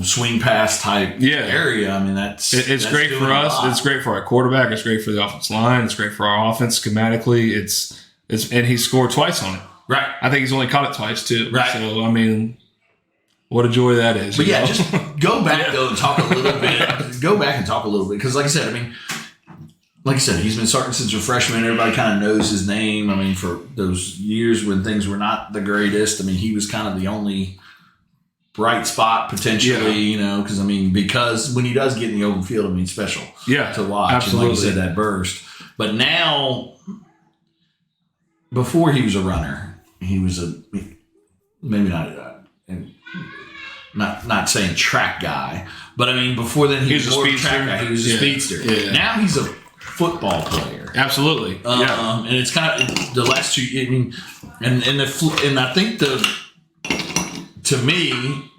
swing pass type area. I mean, it's great for us. It's great for our quarterback. It's great for the offensive line. It's great for our offense schematically. And he scored twice on it. Right. I think he's only caught it twice too. Right. So I mean, what a joy that is. But just go back though and talk a little bit. Go back and talk a little bit, because like I said, he's been starting since a freshman. Everybody kind of knows his name. I mean, for those years when things were not the greatest, I mean, he was kind of the only bright spot potentially, because because when he does get in the open field, special to watch. Absolutely. And like you said, that burst. But now, before he was a runner, he was maybe not saying track guy, but before then he was more a track guy. He was a speedster. Yeah. Now he's a football player. Absolutely. And it's kind of the last two. And I think to me,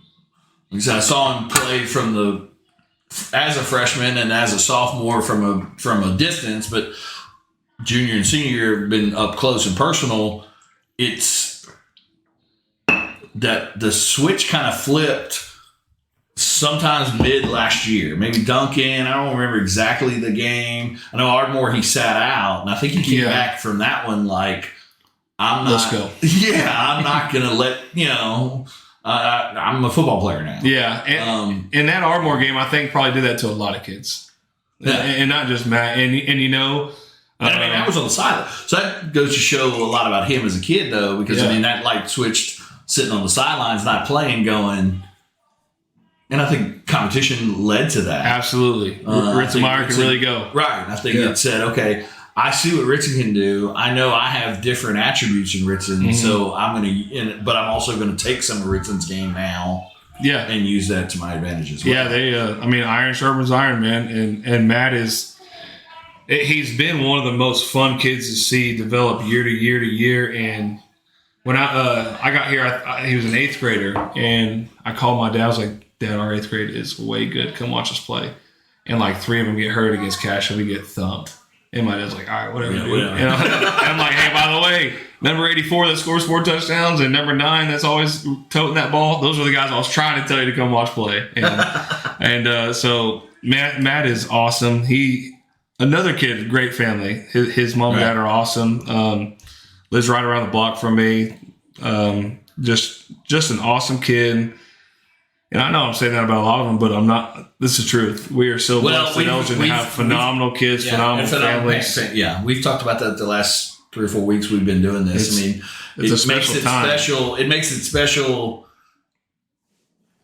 because I saw him play as a freshman and as a sophomore from a distance, but junior and senior have been up close and personal. It's that the switch kind of flipped sometimes mid last year. Maybe Duncan, I don't remember exactly the game. I know Ardmore, he sat out, and I think he came back from that one like, let's go. Yeah, I'm not going to let, I'm a football player now. Yeah, and that Ardmore game, I think, probably did that to a lot of kids. Yeah. And not just Matt. And that was on the sideline. So that goes to show a lot about him as a kid, though, because, that light switched sitting on the sidelines, not playing, going. And I think competition led to that. Absolutely. Ritzenmeyer can really go. Right. I think it said, okay, I see what Ritson can do. I know I have different attributes in Ritson, so but I'm also going to take some of Ritson's game now. Yeah, and use that to my advantage as well. Yeah, iron sharpens iron, man. And Matt he's been one of the most fun kids to see develop year to year to year. And when I got here, he was an 8th grader, and I called my dad. I was like, Dad, our 8th grade is way good. Come watch us play. And 3 of them get hurt against Cash, and we get thumped. And my dad's like, all right, whatever. And I'm like, hey, by the way, number 84 that scores 4 touchdowns and number 9 that's always toting that ball, those are the guys I was trying to tell you to come watch play. And so Matt is awesome. Another kid, great family. His mom and dad are awesome. Lives right around the block from me. Just an awesome kid. And I know I'm saying that about a lot of them, but I'm not. This is the truth. We are so blessed in Elgin to have phenomenal kids, phenomenal families. Yeah, we've talked about that the last 3 or 4 weeks we've been doing this. It's a special time. It makes it special.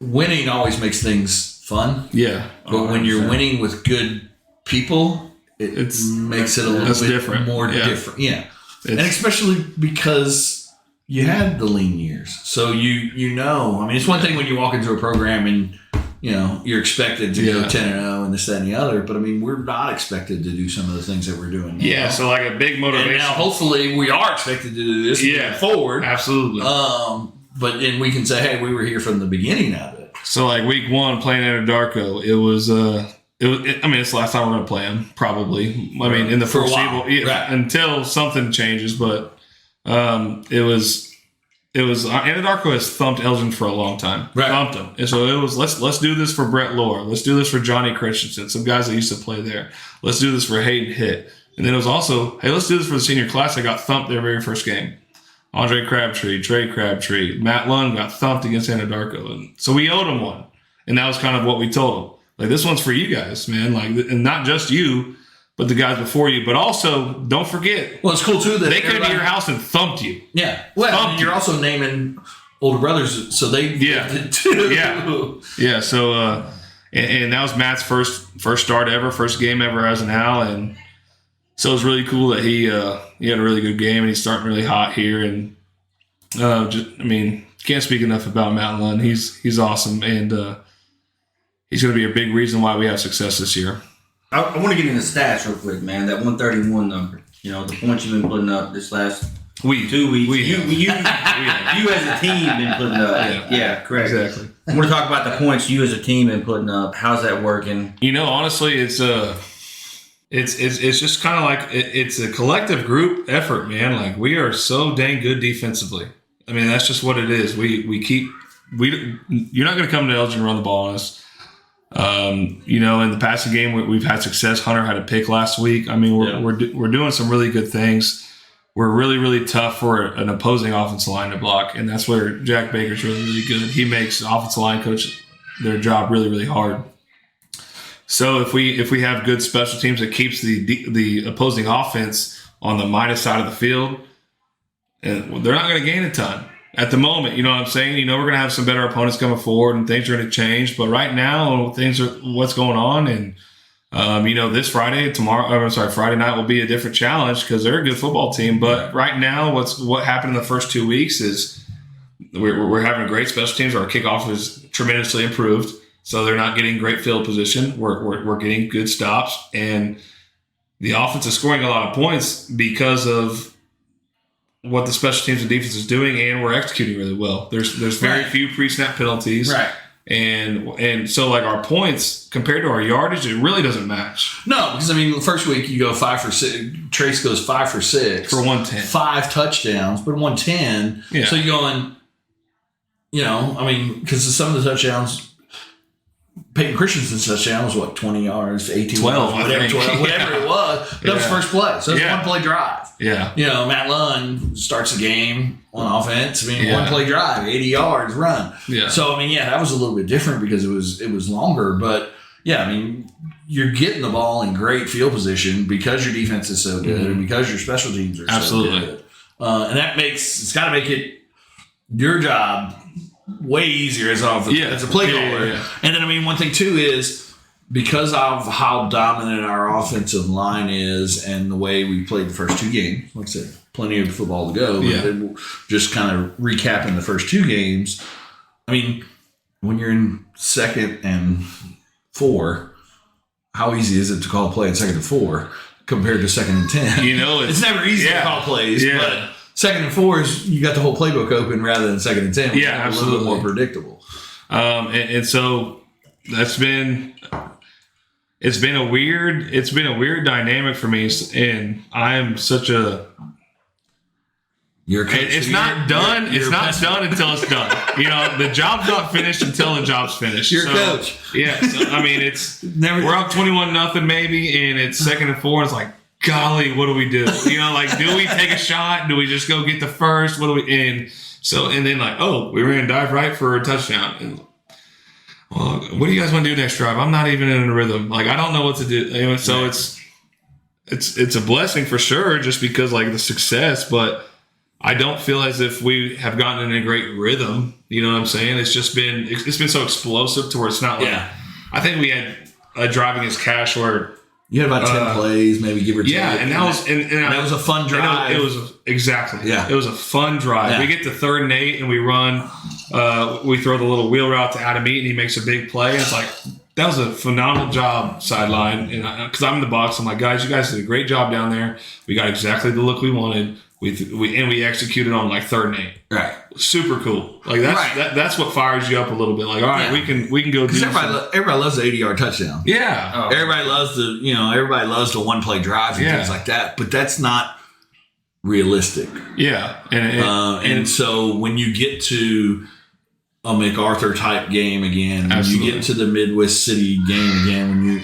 Winning always makes things fun. Yeah. But when you're winning with good people, it makes it a little bit different. More different. Yeah. And especially because you had the lean years. So it's one thing when you walk into a program and, you're expected to go 10-0 and this, that, and the other. But, we're not expected to do some of the things that we're doing now. Yeah, so like a big motivation. And now, hopefully, we are expected to do this moving forward. Absolutely. But then we can say, hey, we were here from the beginning of it. So, week 1, playing Anadarko, it was it's the last time we're going to play them, probably. In the foreseeable, until something changes. But it was Anadarko has thumped Elgin for a long time. Right. Thumped them. And so it was, let's do this for Brett Lohr. Let's do this for Johnny Christensen, some guys that used to play there. Let's do this for Hayden Hitt. And then it was also, hey, let's do this for the senior class that got thumped their very first game. Andre Crabtree, Trey Crabtree, Matt Lund got thumped against Anadarko. And so we owed them one. And that was kind of what we told them. This one's for you guys, man. And not just you, but the guys before you. But also, don't forget. Well, it's cool, too, that they came to your house and thumped you. Yeah. Well, you're also naming older brothers, so they did too. Yeah. So, and that was Matt's first start ever, first game ever as an Al. And so it was really cool that he had a really good game, and he's starting really hot here. And, can't speak enough about Matt Lund. He's awesome, and he's going to be a big reason why we have success this year. I want to get into stats real quick, man. That 131 number. The points you've been putting up this last 2 weeks. You as a team been putting up. Yeah, correct. Exactly. I want to talk about the points you as a team been putting up. How's that working? Honestly, it's just kind of like it's a collective group effort, man. We are so dang good defensively. That's just what it is. You're not going to come to Elgin and run the ball on us. In the passing game, we've had success. Hunter had a pick last week. We're doing some really good things. We're really, really tough for an opposing offensive line to block, and that's where Jack Baker's really, really good. He makes the offensive line coach their job really, really hard. So if we have good special teams that keeps the opposing offense on the minus side of the field, and they're not going to gain a ton. at the moment. You know what I'm saying? You know, we're going to have some better opponents coming forward and things are going to change. But right now, what's going on. And, you know, this Friday night will be a different challenge because they're a good football team. But right now, what happened in the first 2 weeks is we're having a great special teams. Our kickoff is tremendously improved. So they're not getting great field position. We're getting good stops. And the offense is scoring a lot of points because of what the special teams and defense is doing, and we're executing really well. There's very few pre-snap penalties. Right. And so, like, our points compared to our yardage, it really doesn't match. No, because, I mean, the first week you go 5 for 6. Trace goes 5 for 6. For 110. 5 touchdowns, but 110. Yeah. So you're going, you know, I mean, because some of the touchdowns, Peyton Christensen's touchdown was, 20 yards, 18 12, yards, whatever it was. That was first play. So it's one play drive. Yeah. You know, Matt Lunn starts the game on offense. I mean, one play drive, 80 yards, run. Yeah. So, I mean, that was a little bit different because it was longer. But, yeah, I mean, you're getting the ball in great field position because your defense is so good and because your special teams are so good. And it's got to make it your job way easier as a play caller. Yeah. And then, I mean, one thing, too, is because of how dominant our offensive line is and the way we played the first 2 games, like I said, plenty of football to go, but just kind of recapping the first 2 games, I mean, when you're in 2nd and 4, how easy is it to call a play in 2nd and 4 compared to 2nd and 10? You know, it's never easy to call plays, but 2nd and 4 is you got the whole playbook open rather than 2nd and 10. Yeah, absolutely. A little bit more predictable. And so it's been a weird dynamic for me, and I'm such a. It's not done until it's done. You know, the job's not finished until the job's finished. You're a coach. Yeah. So, I mean, we're up 21-0 maybe, and it's 2nd and 4. It's like, golly, what do we do? You know, like, do we take a shot? Do we just go get the first? What do we? And then like, we ran dive right for a touchdown. And, well, what do you guys want to do next drive? I'm not even in a rhythm. Like, I don't know what to do. You know, so it's a blessing for sure, just because like the success, but I don't feel as if we have gotten in a great rhythm. You know what I'm saying? It's been so explosive to where it's not like I think we had a drive against Cash where you had about 10 plays, maybe give or take. Yeah, and that was a fun drive. It was exactly. Yeah. It was a fun drive. Yeah. We get to 3rd and 8 and we run. We throw the little wheel route to Adam Eaton. He makes a big play. And it's like, that was a phenomenal job sideline. And because I'm in the box, I'm like, guys, you guys did a great job down there. We got exactly the look we wanted. We executed on like 3rd and 8. Right. Super cool. Like that's what fires you up a little bit. Like, all right, we can go do everybody loves the 80-yard touchdown. Yeah. Oh. Everybody loves the one play drive and things like that. But that's not realistic. Yeah. And so when you get to a MacArthur type game again, when you get to the Midwest City game again,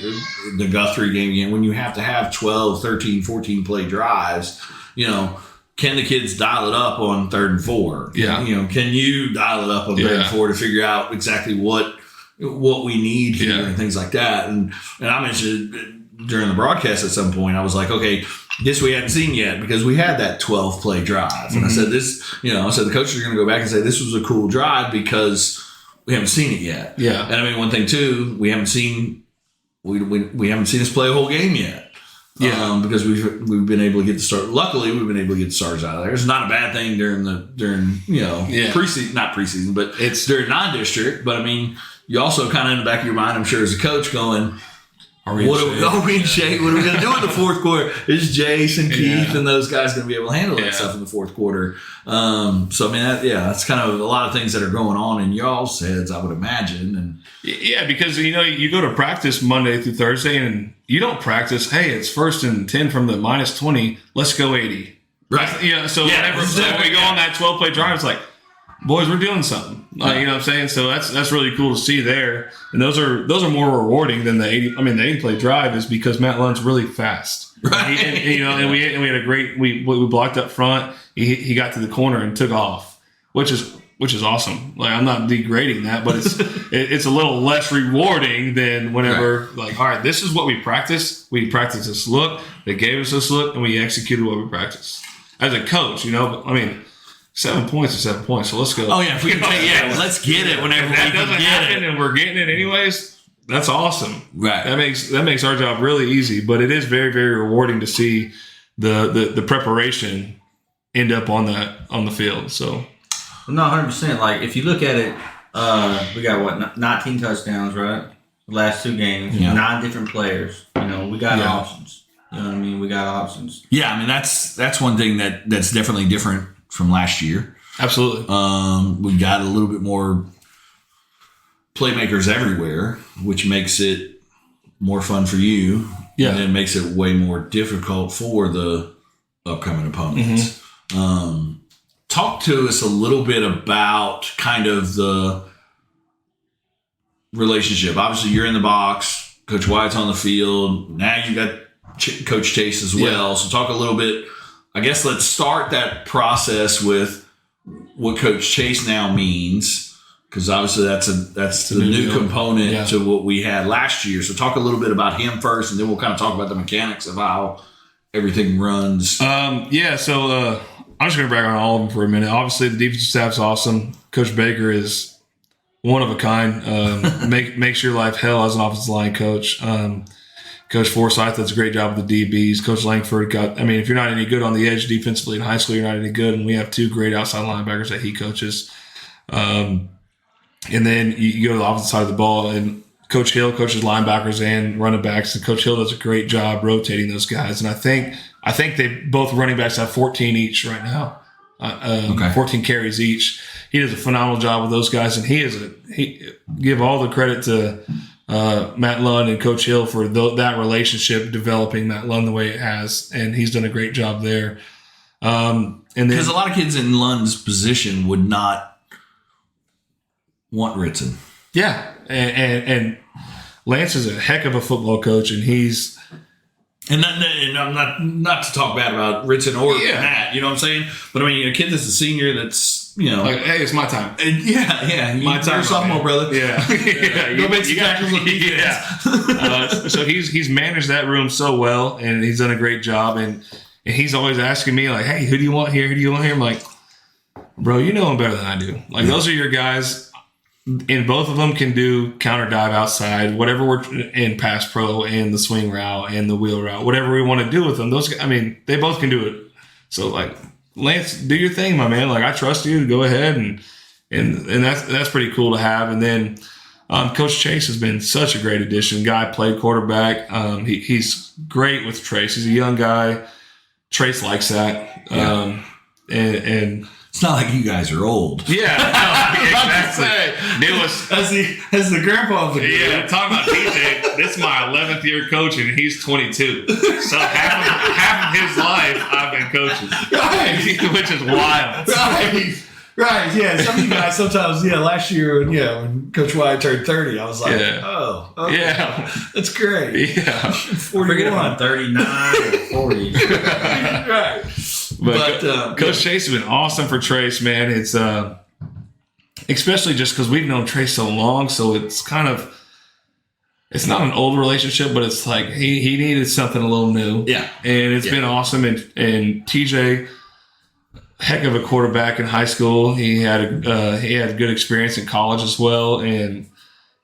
the Guthrie game again, when you have to have 12, 13, 14 play drives, you know, can the kids dial it up on 3rd and 4? Yeah. You know, can you dial it up on 3rd and 4 to figure out exactly what we need here and things like that? And I mentioned during the broadcast at some point, I was like, okay, this we hadn't seen yet because we had that 12 play drive. And I said the coaches are going to go back and say this was a cool drive because we haven't seen it yet. Yeah. And I mean, one thing too, we haven't seen us play a whole game yet. Yeah, because we've been able to get the start. Luckily, we've been able to get the stars out of there. It's not a bad thing during preseason, not preseason, but it's during non-district. But I mean, you also kind of in the back of your mind, I'm sure, as a coach, going, Are we in shape? What are we going to do in the 4th quarter? Is Jason, Keith, and those guys going to be able to handle that stuff in the 4th quarter? So I mean, that's kind of a lot of things that are going on in y'all's heads, I would imagine. And because you go to practice Monday through Thursday, and you don't practice. Hey, it's 1st and 10 from the -20. Let's go 80. Right. So whenever we go on that 12 play drive, it's like, boys, we're doing something. You know what I'm saying? So that's really cool to see there. And those are more rewarding than the 80. I mean, the 80 play drive is because Matt Lunn's really fast. Right. And we had a great. We blocked up front. He got to the corner and took off, which is awesome. Like, I'm not degrading that, but it's a little less rewarding than whenever like, all right, this is what we practiced. We practiced this look. They gave us this look, and we executed what we practiced. As a coach, I mean, 7 points is 7 points. So let's go. Oh yeah, if we can let's get it whenever that we can doesn't get happen it. and we're getting it anyways. That's awesome. Right. That makes our job really easy. But it is very, very rewarding to see the preparation end up on the field. So no, 100%. Like if you look at it, we got 19 touchdowns, right? The last 2 games, 9 different players. We got options. You know what I mean? We got options. Yeah, I mean that's one thing that's definitely different from last year. absolutely. We got a little bit more playmakers everywhere, which makes it more fun for you. Yeah. And then makes it way more difficult for the upcoming opponents. Talk to us a little bit about kind of the relationship. Obviously, you're in the box. Coach Wyatt's on the field. Now you got Coach Chase as well. So talk a little bit. I guess let's start that process with what Coach Chase now means, because obviously that's the new component to what we had last year. So talk a little bit about him first, and then we'll kind of talk about the mechanics of how everything runs. So I'm just going to brag on all of them for a minute. Obviously, the defensive staff's awesome. Coach Baker is one of a kind. Makes your life hell as an offensive line coach. Coach Forsyth does a great job with the DBs. Coach Langford if you're not any good on the edge defensively in high school, you're not any good. And we have 2 great outside linebackers that he coaches. And then you go to the opposite side of the ball, and Coach Hill coaches linebackers and running backs. And Coach Hill does a great job rotating those guys. And I think they both running backs have 14 each right now. 14 carries each. He does a phenomenal job with those guys, and he give all the credit to Matt Lund and Coach Hill for that relationship, developing Matt Lund the way it has, and he's done a great job there. And then because a lot of kids in Lund's position would not want Ritson. Yeah, and Lance is a heck of a football coach, and he's and I'm not to talk bad about Ritson or Matt, you know what I'm saying? But I mean, a kid that's a senior that's like, hey, it's my time. My time, sophomore brother. Yeah, Go make some tackles on defense. So he's managed that room so well, and he's done a great job, and he's always asking me like, hey, who do you want here? Who do you want here? I'm like, bro, you know him better than I do. Like those are your guys. And both of them can do counter dive outside, whatever we're in pass pro and the swing route and the wheel route, whatever we want to do with them. They both can do it. So like, Lance, do your thing, my man. Like, I trust you to go ahead, and that's pretty cool to have. And then Coach Chase has been such a great addition. Guy played quarterback. He's great with Trace. He's a young guy. Trace likes that. And it's not like you guys are old. Yeah, no, exactly. It was as the grandpa of the group. Yeah, talking about TJ. This is my 11th year coaching, and he's 22. So half of his life I've been coaching, right? Which is wild. Right. Yeah. Some of you guys sometimes. Yeah. Last year, when Coach Wyatt turned 30, I was like, oh, okay. Yeah, that's great. Yeah. 41. Forget about 39 or 40. Right. But Coach Chase has been awesome for Trace, man. It's especially just because we've known Trace so long, so it's it's not an old relationship, but it's like he needed something a little new. Yeah, and it's been awesome. And TJ, heck of a quarterback in high school. He had good experience in college as well, and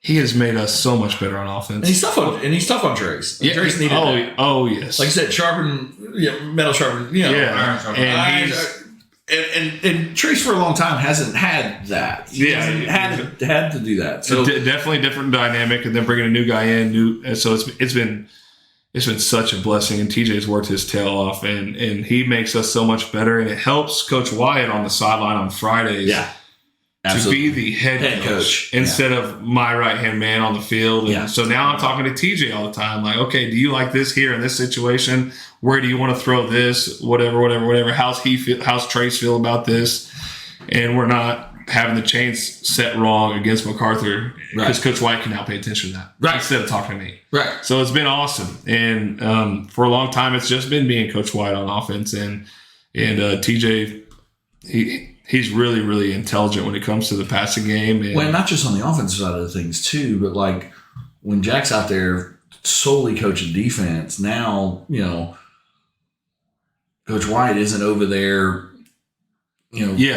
he has made us so much better on offense. And he's tough on Trace. Yeah. Trace needed that. Oh yes. Like I said, metal sharpen. Iron sharpen. And Trace for a long time hasn't had that. He hasn't had to do that. So definitely different dynamic, and then bringing a new guy in. So it's been such a blessing, and TJ's worked his tail off, and he makes us so much better, and it helps Coach Wyatt on the sideline on Fridays. Yeah. Absolutely. To be the head coach instead of my right-hand man on the field. And so now I'm talking to TJ all the time. Like, okay, do you like this here in this situation? Where do you want to throw this? Whatever. How's Trace feel about this? And we're not having the chains set wrong against MacArthur because Coach White can now pay attention to that instead of talking to me. Right. So it's been awesome. And for a long time, it's just been being Coach White on offense. And TJ, he's really, really intelligent when it comes to the passing game. And well, not just on the offensive side of things too, but like when Jack's out there solely coaching defense, now, Coach White isn't over there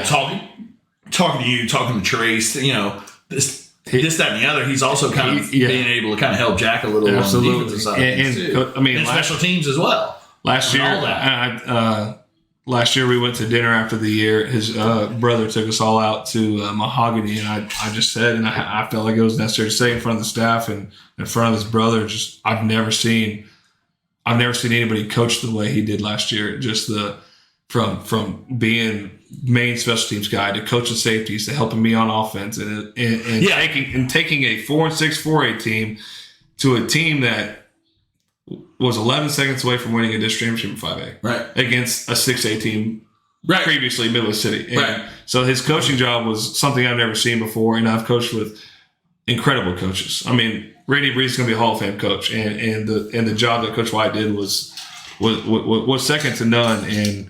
talking to you, talking to Trace, this, that, and the other. He's also kind of being able to kind of help Jack a little on the defensive side. And special teams as well. Last year we went to dinner after the year. His brother took us all out to Mahogany, and I just said, and I felt like it was necessary to say in front of the staff and in front of his brother, just I've never seen anybody coach the way he did last year. Just from being main special teams guy to coaching safeties to helping me on offense and taking a 4-6 4A team to a team that was 11 seconds away from winning a district championship in 5A against a 6A team previously Midwest City. And so his coaching job was something I've never seen before, and I've coached with incredible coaches. I mean, Randy Breeze is going to be a Hall of Fame coach, and the job that Coach White did was second to none. And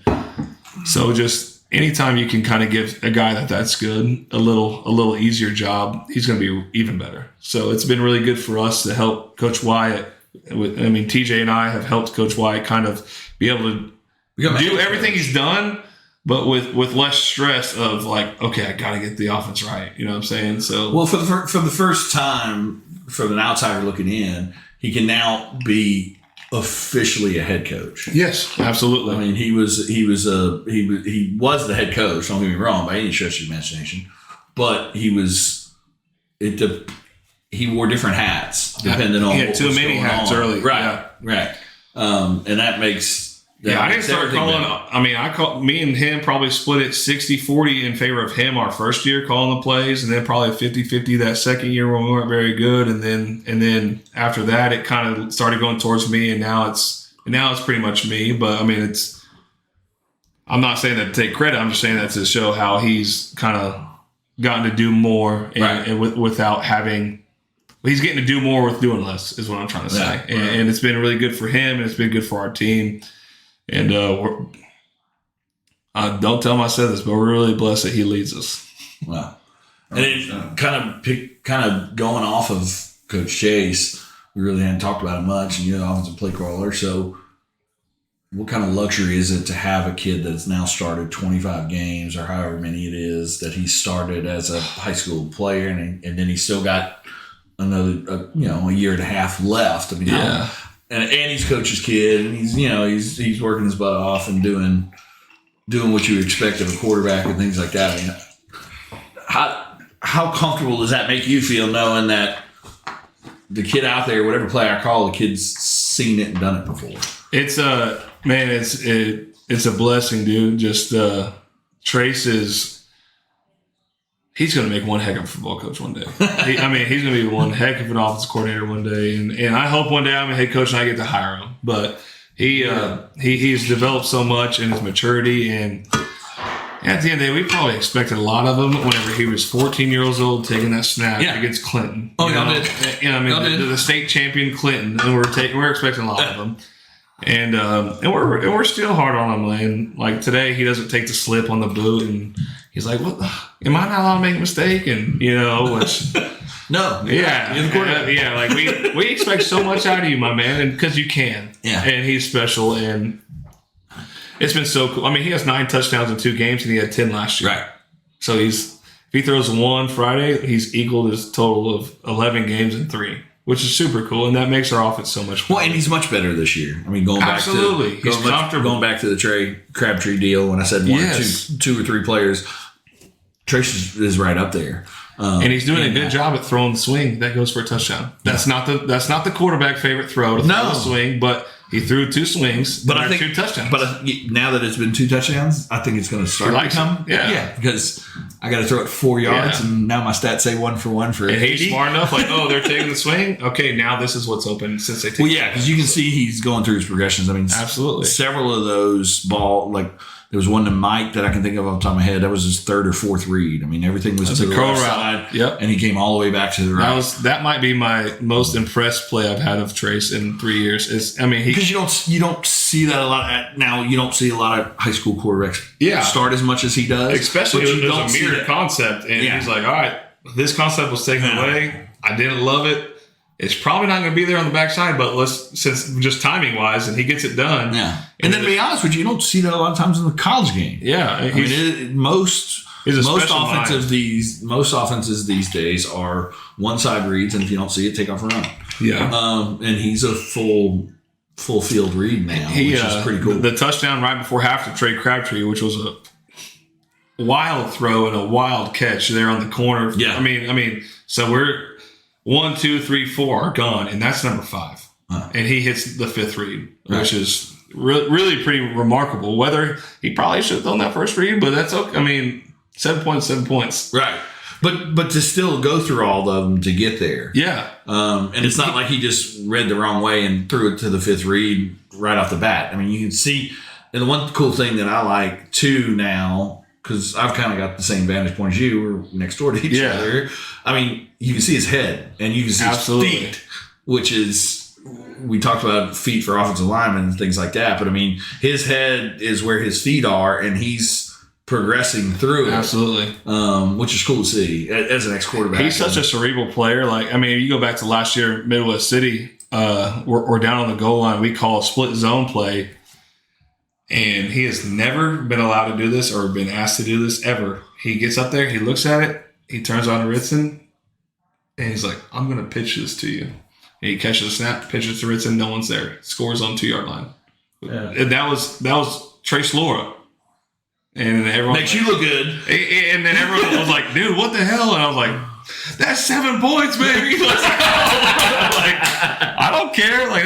so just anytime you can kind of give a guy that's good a little easier job, he's going to be even better. So it's been really good for us to help Coach Wyatt. TJ and I have helped Coach White kind of be able to do everything he's done, but with less stress of like, okay, I got to get the offense right. You know what I'm saying? So, well, for the first time, from an outsider looking in, he can now be officially a head coach. Yes, absolutely. I mean, he was the head coach. Don't get me wrong, by any stretch of the imagination, but he wore different hats depending on what was going on. He had too many hats early. Right. And that makes... I didn't start calling... me and him probably split it 60-40 in favor of him our first year calling the plays, and then probably 50-50 that second year when we weren't very good. And then after that, it kind of started going towards me, and now it's pretty much me. But, I mean, I'm not saying that to take credit. I'm just saying that to show how he's kind of gotten to do more and without having... He's getting to do more with doing less, is what I'm trying to say. And it's been really good for him, and it's been good for our team. And don't tell him I said this, but we're really blessed that he leads us. Wow. And it kind of going off of Coach Chase, we really hadn't talked about it much, and you're the offensive play caller. So what kind of luxury is it to have a kid that's now started 25 games or however many it is that he started as a high school player, and then he's still got another, a year and a half left. I mean, and he's coach's kid, and he's working his butt off and doing what you expect of a quarterback and things like that. I mean, how comfortable does that make you feel knowing that the kid out there, whatever play I call, the kid's seen it and done it before? It's a blessing, dude. Just Trace he's going to make one heck of a football coach one day. He's going to be one heck of an offensive coordinator one day. And I hope one day I'm a head coach and I get to hire him. But he's developed so much in his maturity. And at the end of the day, we probably expected a lot of him whenever he was 14 years old taking that snap against Clinton. The state champion Clinton. And we're expecting a lot of them. And we're still hard on him, man. Like today, he doesn't take the slip on the boot, and he's like, "What? Am I not allowed to make a mistake?" And which no, like we expect so much out of you, my man, and because you can, and he's special, and it's been so cool. I mean, he has 9 touchdowns in 2 games, and he had 10 last year. Right. So if he throws 1 Friday, he's equaled his total of 11 games in 3. Which is super cool, and that makes our offense so much fun. Well, and he's much better this year. I mean, going back to the Crabtree deal, when I said two or three players, Trace is right up there, and he's doing a good job at throwing the swing that goes for a touchdown. That's not the quarterback favorite throw to throw the swing, but he threw 2 swings, but I think 2 touchdowns. But now that it's been 2 touchdowns, I think it's going to start to come. Yeah, because I got to throw it 4 yards, and now my stats say 1 for 1 for 80. And he's smart enough, like, they're taking the swing. Okay, now this is what's open since they take. Well, because you can see he's going through his progressions. I mean, absolutely, several of those there was one to Mike that I can think of off the top of my head. That was his 3rd or 4th read. I mean, everything was to the left side. Yep. And he came all the way back to the right. That might be my most impressed play I've had of Trace in 3 years. Because you don't see that a lot. Now you don't see a lot of high school quarterbacks start as much as he does. Especially when there's a mirrored concept. And he's like, all right, this concept was taken away. I didn't love it. it's probably not going to be there on the backside, but since just timing wise, and he gets it done. Yeah. And then to be honest with you don't see that a lot of times in the college game. Yeah. Most offenses these days are one side reads, and if you don't see it, take off and run. Yeah. And he's a full field read now, which is pretty cool. The touchdown right before half to Trey Crabtree, which was a wild throw and a wild catch there on the corner. Yeah. I mean, so we're 1, 2, 3, 4 are gone, and that's number 5. And he hits the 5th read, which is really pretty remarkable. Whether he probably should have done that first read, but that's okay. I mean, 7 points. Right. But to still go through all of them to get there. Yeah. And it's not like he just read the wrong way and threw it to the 5th read right off the bat. I mean, you can see, and the one cool thing that I like too now, because I've kind of got the same vantage point as you, we're next door to each other. I mean, you can see his head and you can see his feet, which is, we talked about feet for offensive linemen and things like that. But I mean, his head is where his feet are, and he's progressing through it. Absolutely. Which is cool to see as an ex-quarterback. He's such a cerebral player. Like, I mean, you go back to last year, Midwest City, we're down on the goal line. We call a split zone play. And he has never been allowed to do this or been asked to do this ever. He gets up there, he looks at it, he turns on to Ritson, and he's like, I'm going to pitch this to you. And he catches a snap, pitches to Ritson, no one's there. Scores on 2-yard line. Yeah. And that was Trace Laura. And everyone makes you look good. And then everyone was like, dude, what the hell? And I was like, that's 7 points, baby. Like, I don't care. Like,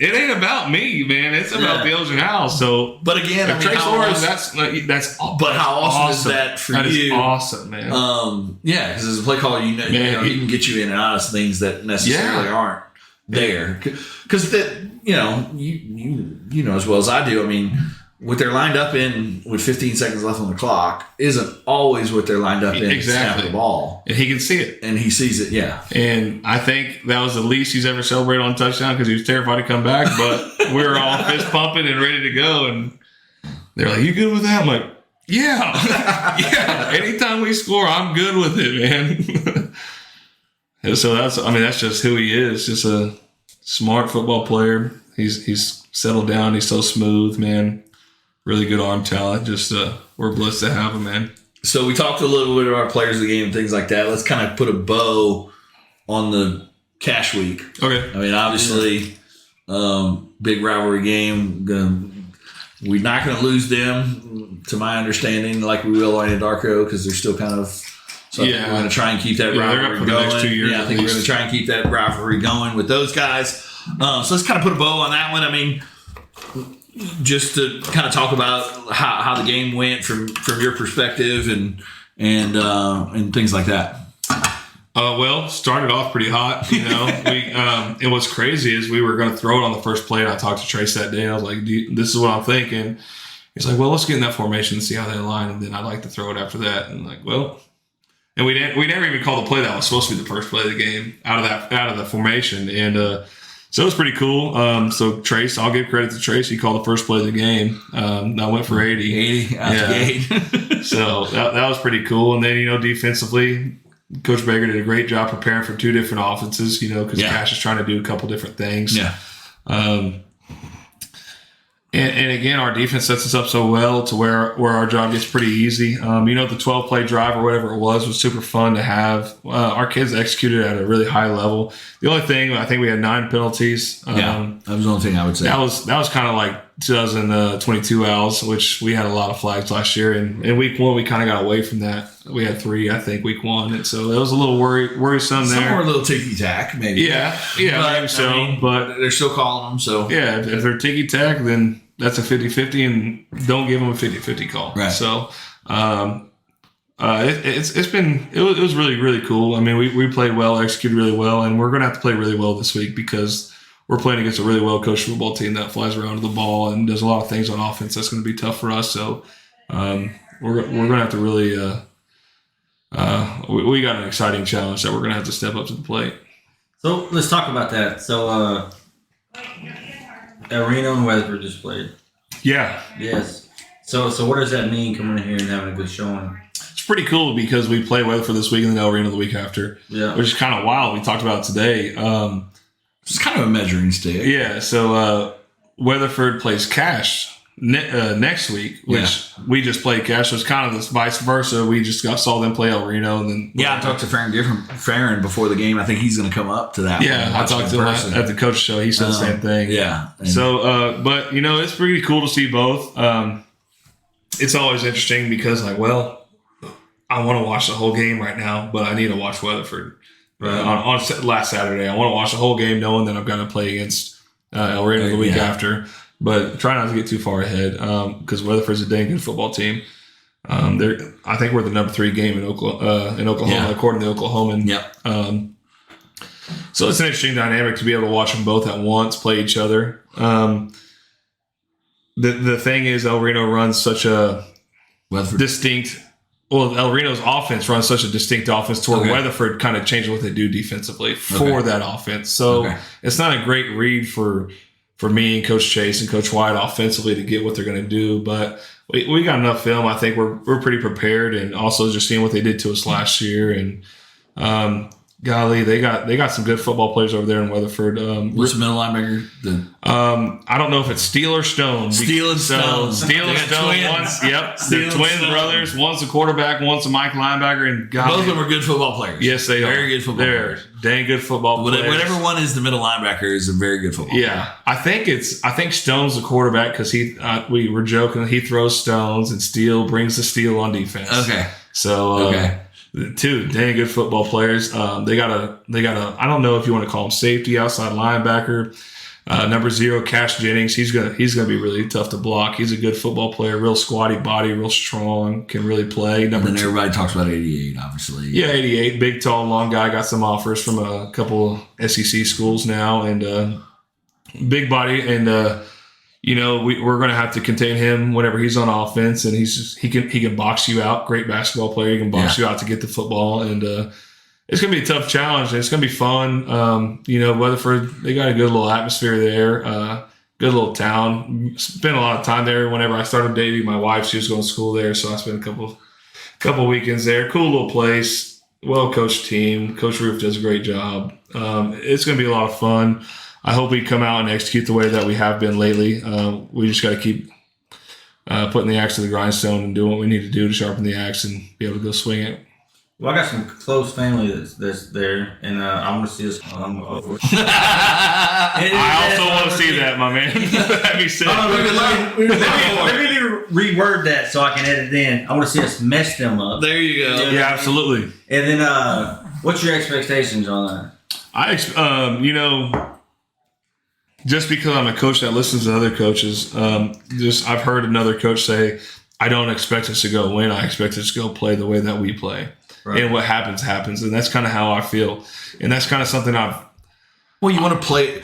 it ain't about me, man. It's about the Elgin House. So, but again, I mean, Trace Lawrence, that's. But how awesome is that for you? That is awesome, man. Yeah, because as a play caller, he can get you in and out of things that necessarily aren't there. Because you know as well as I do. I mean, what they're lined up in with 15 seconds left on the clock isn't always what they're lined up in. Exactly. To the ball. And he can see it. And he sees it, yeah. And I think that was the least he's ever celebrated on a touchdown because he was terrified to come back. But we were all fist pumping and ready to go. And they're like, you good with that? I'm like, yeah. Yeah. Anytime we score, I'm good with it, man. And so that's just who he is. Just a smart football player. He's settled down. He's so smooth, man. Really good arm talent. Just we're blessed to have him, man. So we talked a little bit about players of the game and things like that. Let's kind of put a bow on the Cash Week. Okay. I mean, obviously, big rivalry game. We're not going to lose them, to my understanding, like we will on Darko, because they're still kind of. So we're going to try and keep that rivalry going. Next 2 years, I think we're going to try and keep that rivalry going with those guys. So let's kind of put a bow on that one. I mean, just to kind of talk about how the game went from your perspective and things like that. Well, started off pretty hot, you know. And what's crazy is we were going to throw it on the first play, and I talked to Trace that day, and I was like, this is what I'm thinking. He's like, well, let's get in that formation and see how they align, and then I'd like to throw it after that. And I'm like, well, and we never even called the play that was supposed to be the first play of the game out of the formation, and so it was pretty cool. So Trace, I'll give credit to Trace. He called the first play of the game. I went for 80 out the gate. So that was pretty cool. And then, defensively, Coach Baker did a great job preparing for 2 different offenses, because Cash is trying to do a couple different things. Yeah. And again, our defense sets us up so well to where our job gets pretty easy. The 12-play drive or whatever it was super fun to have. Our kids executed at a really high level. The only thing, I think we had 9 penalties. That was the only thing I would say. That was kind of like 2022 Owls, which we had a lot of flags last year. And in week 1, we kind of got away from that. We had 3, I think, week 1. And so it was a little worrisome there. Some more a little ticky-tack, maybe. Yeah, maybe so. But they're still calling them, so. Yeah, if they're ticky-tack, then that's a 50-50, and don't give them a 50-50 call. Right. So it was really, really cool. I mean, we played well, executed really well, and we're going to have to play really well this week because we're playing against a really well-coached football team that flies around the ball and does a lot of things on offense. That's going to be tough for us. So we're going to have to really we got an exciting challenge that we're going to have to step up to the plate. So let's talk about that. So Reno and Weatherford just played. Yeah. Yes. So what does that mean coming in here and having a good showing? it's pretty cool because we play Weatherford this week and then El Reno the week after. Yeah. Which is kind of wild. We talked about it today. It's kind of a measuring stick. Yeah. So Weatherford plays Cash next week, which we just played Cash. So it's kind of this vice versa. We just saw them play El Reno, and then I talked to Farron before the game. I think he's going to come up to that. Yeah, I talked to him at the coach show. He said the same thing. Yeah. So, but it's pretty cool to see both. It's always interesting because, I want to watch the whole game right now, but I need to watch Weatherford on last Saturday. I want to watch the whole game knowing that I'm going to play against El Reno the week after. But try not to get too far ahead because Weatherford's a dang good football team. I think we're the number 3 game in Oklahoma, according to Oklahoman. Yep. So it's an interesting dynamic to be able to watch them both at once play each other. The thing is, El Reno runs such a distinct. Well, El Reno's offense runs such a distinct offense to where Weatherford kind of changes what they do defensively for that offense. So it's not a great read for me and Coach Chase and Coach White offensively to get what they're going to do. But we got enough film. I think we're pretty prepared, and also just seeing what they did to us last year. And golly, they got some good football players over there in Weatherford. What's the middle linebacker? I don't know if it's Steele or Stone. Steele and Stone. Steele and Stone. They're twin brothers. One's a quarterback, one's a Mike linebacker, and both of them are good football players. Yes, they are. Very good football players. Dang good football players. Whatever one is the middle linebacker is a very good football player. I think Stone's the quarterback because we were joking he throws stones and Steele brings the steal on defense. Okay. So two dang good football players. They got a I don't know if you want to call him safety, outside linebacker. Number 0, Cash Jennings. He's gonna be really tough to block. He's a good football player, real squatty body, real strong, can really play. And then everybody talks about 88, obviously. Yeah, 88, big, tall, long guy. Got some offers from a couple SEC schools now, and big body. And we're going to have to contain him whenever he's on offense, and he can box you out. Great basketball player. He can box you out to get the football, and it's going to be a tough challenge. And it's going to be fun. Weatherford, they got a good little atmosphere there. Good little town. Spent a lot of time there. Whenever I started dating my wife, she was going to school there, so I spent a couple weekends there. Cool little place. Well coached team. Coach Roof does a great job. It's going to be a lot of fun. I hope we come out and execute the way that we have been lately. We just got to keep putting the axe to the grindstone and doing what we need to do to sharpen the axe and be able to go swing it. Well, I got some close family that's there, and I want to see us. I also want to see that, my man. That'd be sick. Maybe need to reword that so I can edit it in. I want to see us mess them up. There you go. Yeah, absolutely. And then, what's your expectations on that? Just because I'm a coach that listens to other coaches, I've heard another coach say, I don't expect us to go win. I expect us to go play the way that we play. Right. And what happens, happens. And that's kind of how I feel. And that's kind of something you want to play,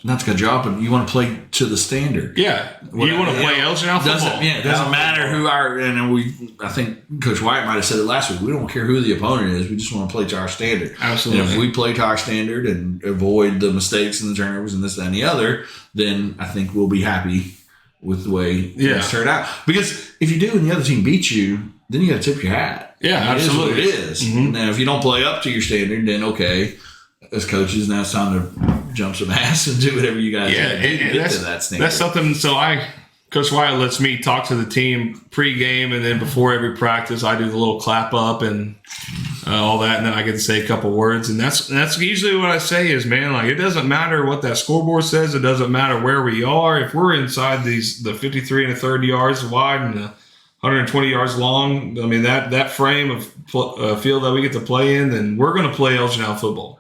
not to cut you off, but you want to play to the standard. Yeah. You want to play Elgin football. It doesn't matter who I think Coach White might have said it last week. We don't care who the opponent is. We just want to play to our standard. Absolutely. And if we play to our standard and avoid the mistakes and the turnovers and this, that, and the other, then I think we'll be happy with the way things turn out. Because if you do and the other team beats you, then you got to tip your hat. Yeah, absolutely. It is what it is. Mm-hmm. Now, if you don't play up to your standard, then okay, as coaches, now it's time to jump some ass and do whatever you guys do to get to that standard. That's something. So Coach Wyatt lets me talk to the team pre-game, and then before every practice, I do the little clap up and all that, and then I get to say a couple words. And that's usually what I say is, man, like, it doesn't matter what that scoreboard says. It doesn't matter where we are. If we're inside the 53 and 30 yards wide and the 120 yards long, I mean, that frame of field that we get to play in, then we're going to play Elgin football.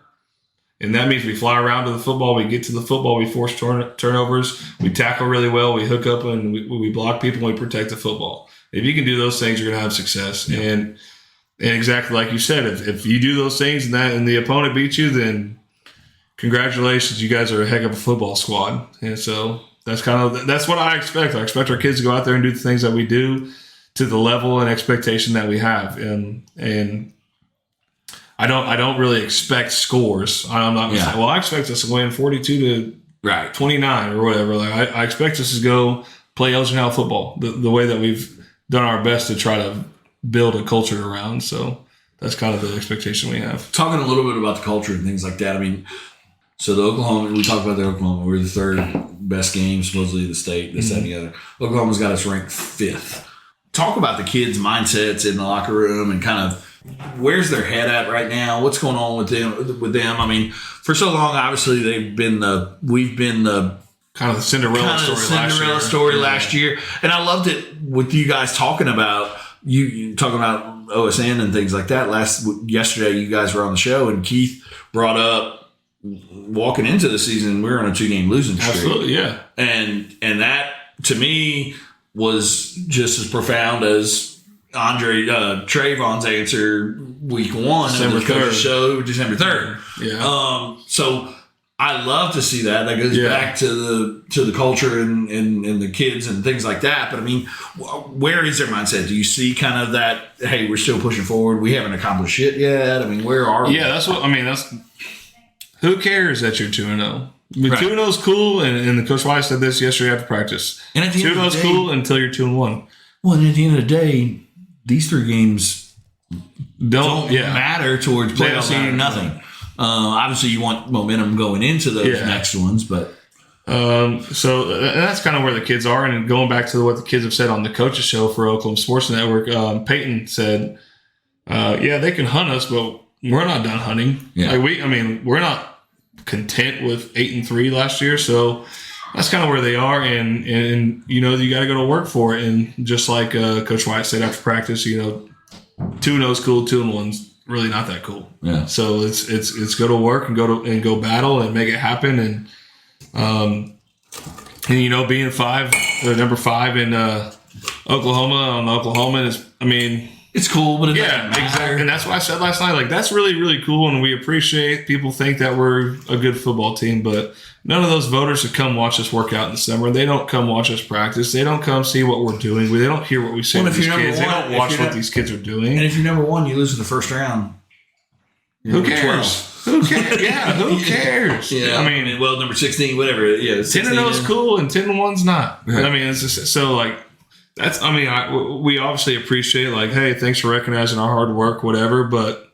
And that means we fly around to the football, we get to the football, we force turnovers, we tackle really well, we hook up and we block people, and we protect the football. If you can do those things, you're going to have success. Yeah. And exactly like you said, if you do those things and the opponent beats you, then congratulations, you guys are a heck of a football squad. And so that's what I expect. I expect our kids to go out there and do the things that we do to the level and expectation that we have. And I don't really expect scores. I'm not going to say, well, I expect us to win 42 to 29 or whatever. Like I expect us to go play Elgin football the way that we've done our best to try to build a culture around. So that's kind of the expectation we have. Talking a little bit about the culture and things like that. I mean, so the Oklahoma, we talked about the Oklahoma. We're the third best game, supposedly the state, this, that, and the other. Oklahoma's got us ranked 5th. Talk about the kids' mindsets in the locker room and kind of where's their head at right now? What's going on with them? I mean, for so long, obviously, we've been the kind of the Cinderella story last year. And I loved it with you guys talking about you talking about OSN and things like that. Yesterday, you guys were on the show, and Keith brought up walking into the season, we were on a 2-game losing streak. Absolutely, yeah. And that to me was just as profound as Trayvon's answer week 1 December of the coach's 3rd. show, December 3rd. Yeah. So I love to see that. That goes back to the culture and the kids and things like that. But I mean, where is their mindset? Do you see kind of that, hey, we're still pushing forward, we haven't accomplished shit yet? I mean, where are we? Yeah, that's what I mean. Who cares that you're 2-0? 2-0 is cool, and the Coach White said this yesterday after practice. And at the end 2-0 of is the day, cool until you're 2-1. Well, and at the end of the day, these 3 games don't matter towards playoff seeding or nothing. Obviously, you want momentum going into those next ones, but so that's kind of where the kids are. And going back to what the kids have said on the coaches show for Oklahoma Sports Network, Peyton said, they can hunt us, but we're not done hunting. Yeah. We're not content with 8-3 last year, so that's kind of where they are, and you got to go to work for it. And just like Coach White said after practice, 2-0 is cool, 2-1's really not that cool. Yeah. So it's go to work and go battle and make it happen, and being number 5 in Oklahoma on Oklahoma is, it's cool, but exactly. And that's why I said last night, like, that's really, really cool. And we appreciate people think that we're a good football team, but none of those voters that come watch us work out in the summer, they don't come watch us practice. They don't come see what we're doing. They don't hear what we say to these kids. They don't watch what these kids are doing. And if you're number 1, you lose in the first round. Who cares? Who cares? Yeah, who cares? Yeah, number 16, whatever. Yeah, 10-0 is cool and 10-1's not. Right. It's just so like. We obviously appreciate, like, hey, thanks for recognizing our hard work, whatever. But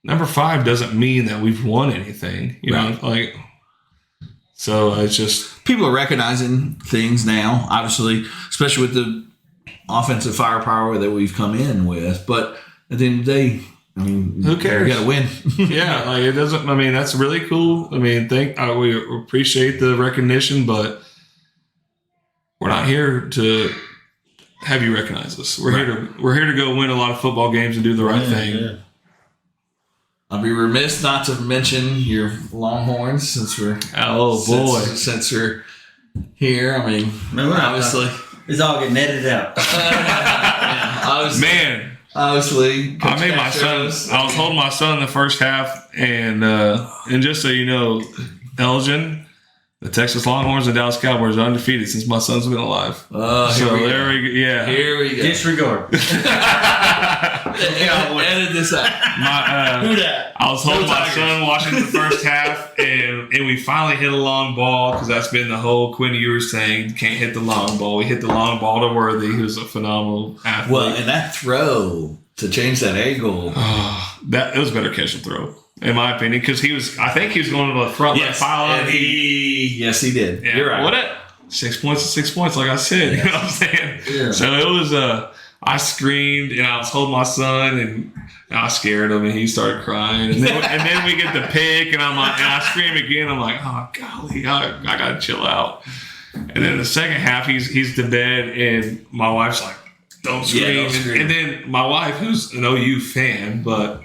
number 5 doesn't mean that we've won anything, you know. Like, so it's just people are recognizing things now, obviously, especially with the offensive firepower that we've come in with. But at the end of the day, who cares? You got to win. Yeah, like, it doesn't. That's really cool. We appreciate the recognition, but we're not here to have you recognize us. We're here to go win a lot of football games and do the right thing. Yeah. I'll be remiss not to mention your Longhorns since we're since we're here. Obviously it's all getting edited out. Obviously, I made my son. I was holding my son in the first half, and just so you know, Elgin, the Texas Longhorns and Dallas Cowboys are undefeated since my son's been alive. Here we go. Here we go. Disregard. Edit this out. I was holding my son watching the first half, and we finally hit a long ball, because that's been the whole Quinn Ewers thing. You can't hit the long ball. We hit the long ball to Worthy, who's a phenomenal athlete. Well, and that throw to change that angle. It was a better catch and throw, in my opinion, because I think he was going to the front left pile. Yes, he did. Yeah, you're right. What 6 points is 6 points, like I said. You know what I'm saying? Yeah. So it was I screamed, and I was holding my son, and I scared him, and he started crying. And then we get the pick, and I scream again. I'm like, oh golly, I gotta chill out. And then the second half, he's to bed, and my wife's like, don't scream. Yeah, don't scream. And then my wife, who's an OU fan, but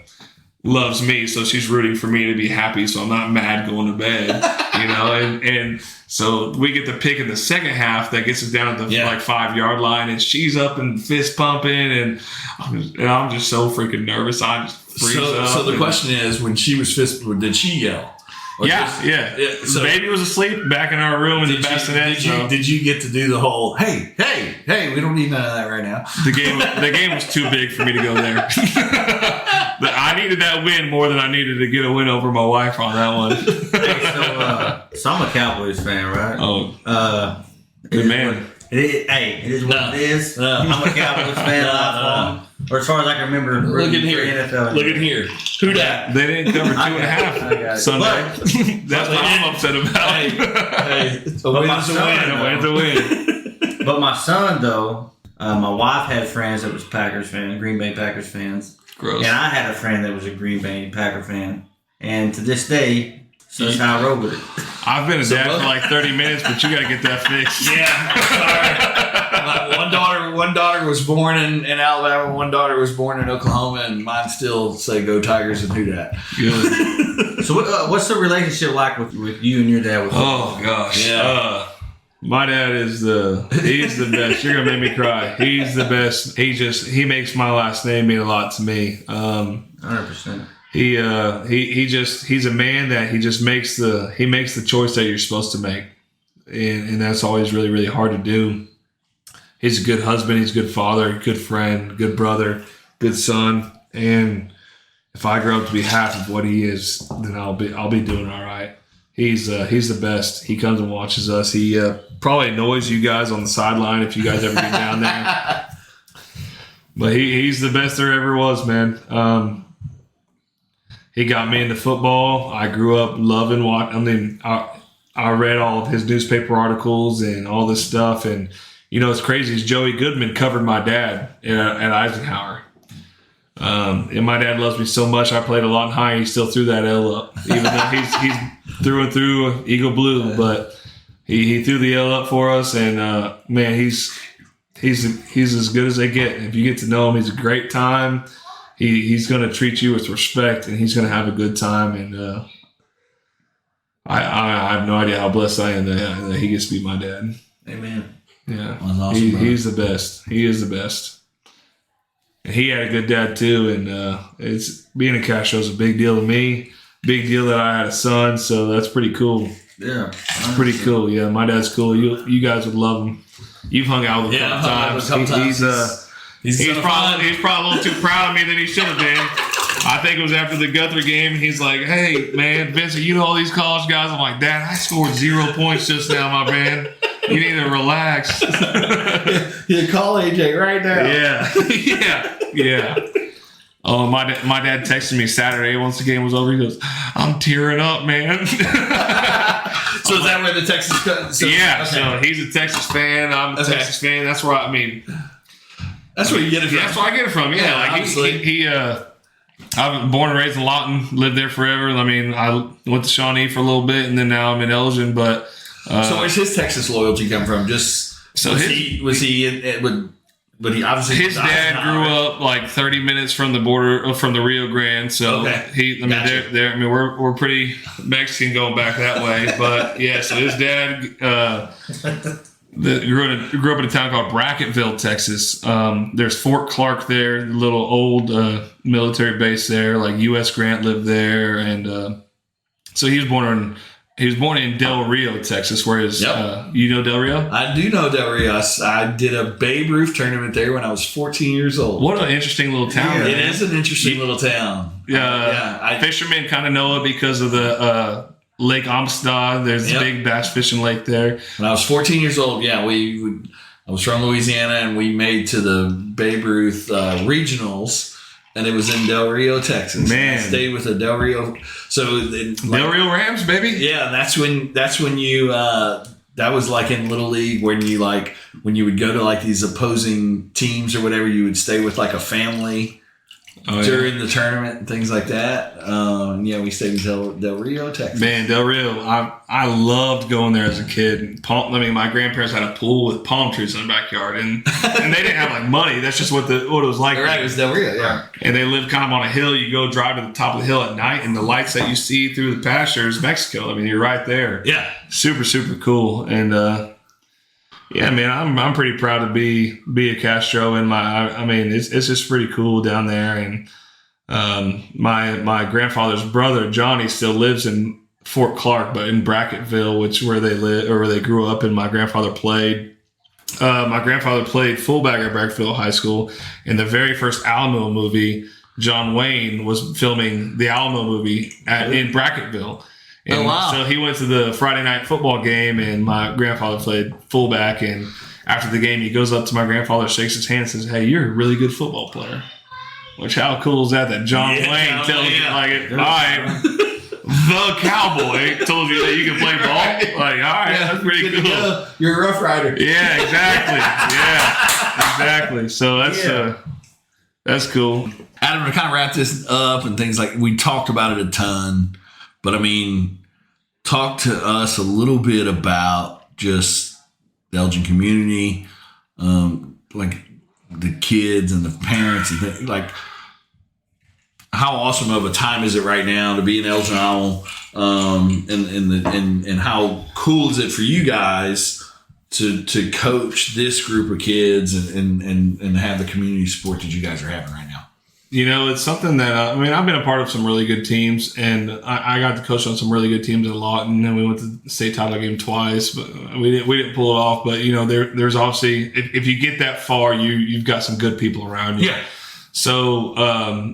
loves me, so she's rooting for me to be happy, so I'm not mad going to bed, and so we get the pick in the second half that gets us down at the 5-yard line, and she's up and fist pumping, and I'm just so freaking nervous. I just freeze up. So the question is, when she was did she yell? Yeah. So the baby was asleep back in our room in the bassinet. Did you get to do the whole hey, we don't need none of that right now? The game was too big for me to go there. I needed that win more than I needed to get a win over my wife on that one. So I'm a Cowboys fan, right? Oh, good man. It is what it is. I'm a Cowboys fan. Or as far as I can remember, Look at here. NFL. Look at here. Who dat? They didn't cover 2.5 Sunday. That's what I'm upset about. Hey, a win's a win. A win's a win. But my son, though, my wife had friends that was Packers fans, Green Bay Packers fans. Gross. And I had a friend that was a Green Bay Packer fan. And to this day, that's how I roll with it. I've been a dad for like 30 minutes, but you got to get that fixed. Yeah. One daughter was born in Alabama. One daughter was born in Oklahoma, and mine still say "Go Tigers" and who dat. Good. So what's the relationship like with you and your dad? With Oh gosh. Yeah. My dad he's the best. You're gonna make me cry. He's the best. He makes my last name mean a lot to me. 100%. He's a man that he just makes the choice that you're supposed to make, and that's always really, really hard to do. He's a good husband, he's a good father, good friend, good brother, good son, and if I grow up to be half of what he is, then I'll be doing all right. He's the best. He comes and watches us. He probably annoys you guys on the sideline if you guys ever get down there, but he's the best there ever was, man. He got me into football. I grew up loving I read all of his newspaper articles and all this stuff. And, it's crazy. Joey Goodman covered my dad at Eisenhower. And my dad loves me so much. I played a lot high. He still threw that L up, even though he's through and through Eagle Blue. But he threw the L up for us. And, man, he's as good as they get. If you get to know him, he's a great time. He's going to treat you with respect, and he's going to have a good time. And I have no idea how blessed I am that he gets to be my dad. Amen. Yeah, awesome, he's the best. He is the best. And he had a good dad too, and it's being a Castro is a big deal to me. Big deal that I had a son, so that's pretty cool. Yeah, it's pretty cool. Yeah, my dad's cool. You guys would love him. You've hung out with him a couple times. He's probably a little too proud of me than he should have been. I think it was after the Guthrie game. He's like, "Hey, man, Vincent, you know all these college guys?" I'm like, "Dad, I scored 0 points just now, my man. You need to relax." You call AJ right now. Yeah. Oh, my dad texted me Saturday once the game was over. He goes, "I'm tearing up, man." So is that where the Texas? Yeah. Okay. So he's a Texas fan. I'm a Texas fan. That's where That's where you get it from. That's where I get it from. Yeah, like obviously. I'm born and raised in Lawton, lived there forever. I mean, I went to Shawnee for a little bit, and then now I'm in Elgin. But so where's his Texas loyalty come from? Was he obviously his dad grew up like 30 minutes from the border from the Rio Grande. So we're pretty Mexican going back that way. But yeah, so his dad. Grew up in a town called Bracketville, Texas. There's Fort Clark there, the little old military base there. Like U.S. Grant lived there, and so he was born in Del Rio, Texas. Whereas you know Del Rio? I do know Del Rio. I did a Babe Ruth tournament there when I was 14 years old. What an interesting little town! It is an interesting little town. Fishermen kind of know it because of the. Lake Amistad, there's a big bass fishing lake there. When I was 14 years old, I was from Louisiana, and we made to the Babe Ruth regionals, and it was in Del Rio, Texas. Man, I stayed with the Del Rio. Del Rio Rams, baby. Yeah, that's when you. That was like in Little League when you would go to like these opposing teams or whatever, you would stay with like a family. During the tournament and things like that. We stayed in Del Rio, Texas. Man, Del Rio, I loved going there as a kid. My grandparents had a pool with palm trees in the backyard, and they didn't have like money. That's just what it was like. Right, it was Del Rio, yeah. And they lived kind of on a hill. You go drive to the top of the hill at night, and the lights that you see through the pastures, Mexico. I mean, you're right there. Yeah, super, super cool. And yeah, man, I'm pretty proud to be a Castro, and it's just pretty cool down there. And my grandfather's brother Johnny still lives in Fort Clark, but in Bracketville, which where they live or where they grew up, and my grandfather played. My grandfather played fullback at Bracketville High School. In the very first Alamo movie, John Wayne was filming the Alamo movie in Bracketville. And so he went to the Friday night football game, and my grandfather played fullback. And after the game, he goes up to my grandfather, shakes his hand, and says, "Hey, you're a really good football player." Which, how cool is that John Wayne tells you, like, all right, the cowboy told you that you can play ball? Like, all right, that's pretty cool. You're a Rough Rider. Yeah, exactly. Yeah, exactly. So that's cool. Adam, to kind of wrap this up and things like, we talked about it a ton, but I mean, talk to us a little bit about just the Elgin community, like the kids and the parents and things. Like, how awesome of a time is it right now to be in Elgin Isle, and how cool is it for you guys to coach this group of kids and have the community support that you guys are having right now? You know, it's something that, I've been a part of some really good teams, and I got to coach on some really good teams at Lawton, and we went to the state title game twice, but we didn't pull it off. But, you know, there's obviously, if you get that far, you've got some good people around you. Yeah. So,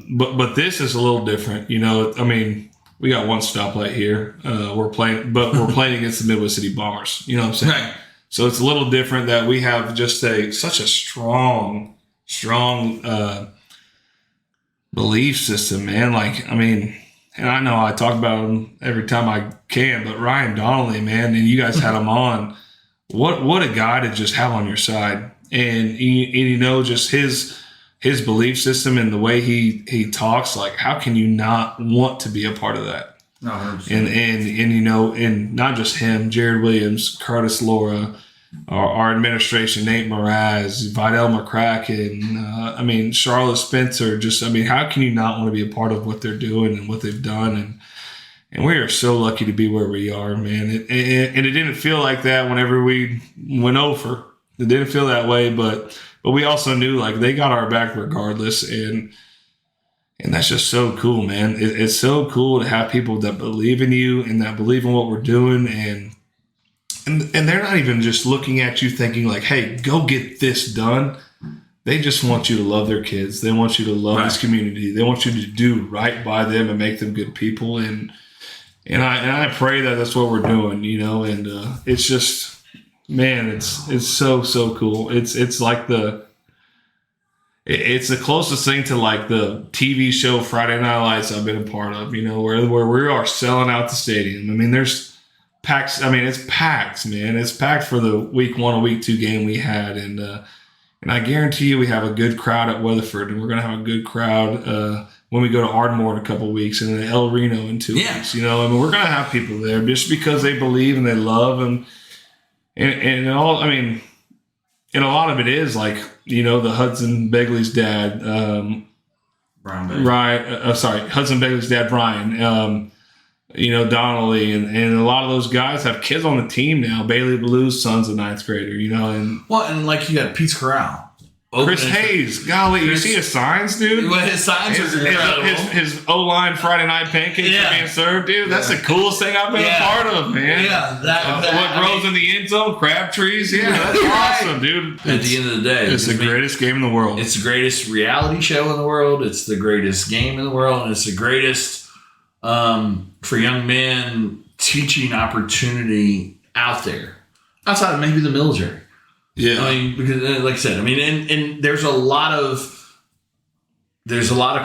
but this is a little different. You know, I mean, we got one stoplight here. We're playing against the Midwest City Bombers. You know what I'm saying? Right. So it's a little different that we have just such a strong belief system, man. Like, I mean, and I know I talk about him every time I can, but Ryan Donnelly, man, and you guys had him on. What a guy to just have on your side, and you know, just his belief system and the way he talks. Like, how can you not want to be a part of that? No, and you know, and not just him, Jared Williams, Curtis Laura, our administration, Nate Mraz, Vidal McCracken, Charlotte Spencer. How can you not want to be a part of what they're doing and what they've done? And we are so lucky to be where we are, man. And it didn't feel like that whenever we went over. It didn't feel that way, but we also knew, like, they got our back regardless, and that's just so cool, man. It's so cool to have people that believe in you and that believe in what we're doing, and they're not even just looking at you thinking like, hey, go get this done. They just want you to love their kids. They want you to love this community. They want you to do right by them and make them good people. And I pray that that's what we're doing, you know. And it's just, man, it's so cool. It's like it's the closest thing to like the TV show Friday Night Lights I've been a part of, you know, where we are selling out the stadium. I mean, there's packs. I mean, it's packed, man. It's packed for the week 1 or week 2 game we had, and I guarantee you we have a good crowd at Weatherford, and we're gonna have a good crowd when we go to Ardmore in a couple of weeks, and then El Reno in 2 weeks. You know, I mean, we're gonna have people there just because they believe and they love, and all. I mean, and a lot of it is like, you know, the Hudson Begley's dad, Hudson Begley's dad, Brian. You know, Donnelly and a lot of those guys have kids on the team now. Bailey Blue's son's a 9th grader, you know, and like you got Pete's Corral. Chris Hayes, golly, you see his signs, dude? Well, his signs are incredible. His O-line Friday night pancakes are being served, dude. That's the coolest thing I've been a part of, man. Yeah, what grows in the end zone? Crab trees. Yeah, that's awesome, dude. At the end of the day, it's the greatest game in the world. It's the greatest reality show in the world. It's the greatest game in the world, and it's the greatest for young men teaching opportunity out there outside of maybe the military. Yeah, I mean, because like I said, I mean, and there's a lot of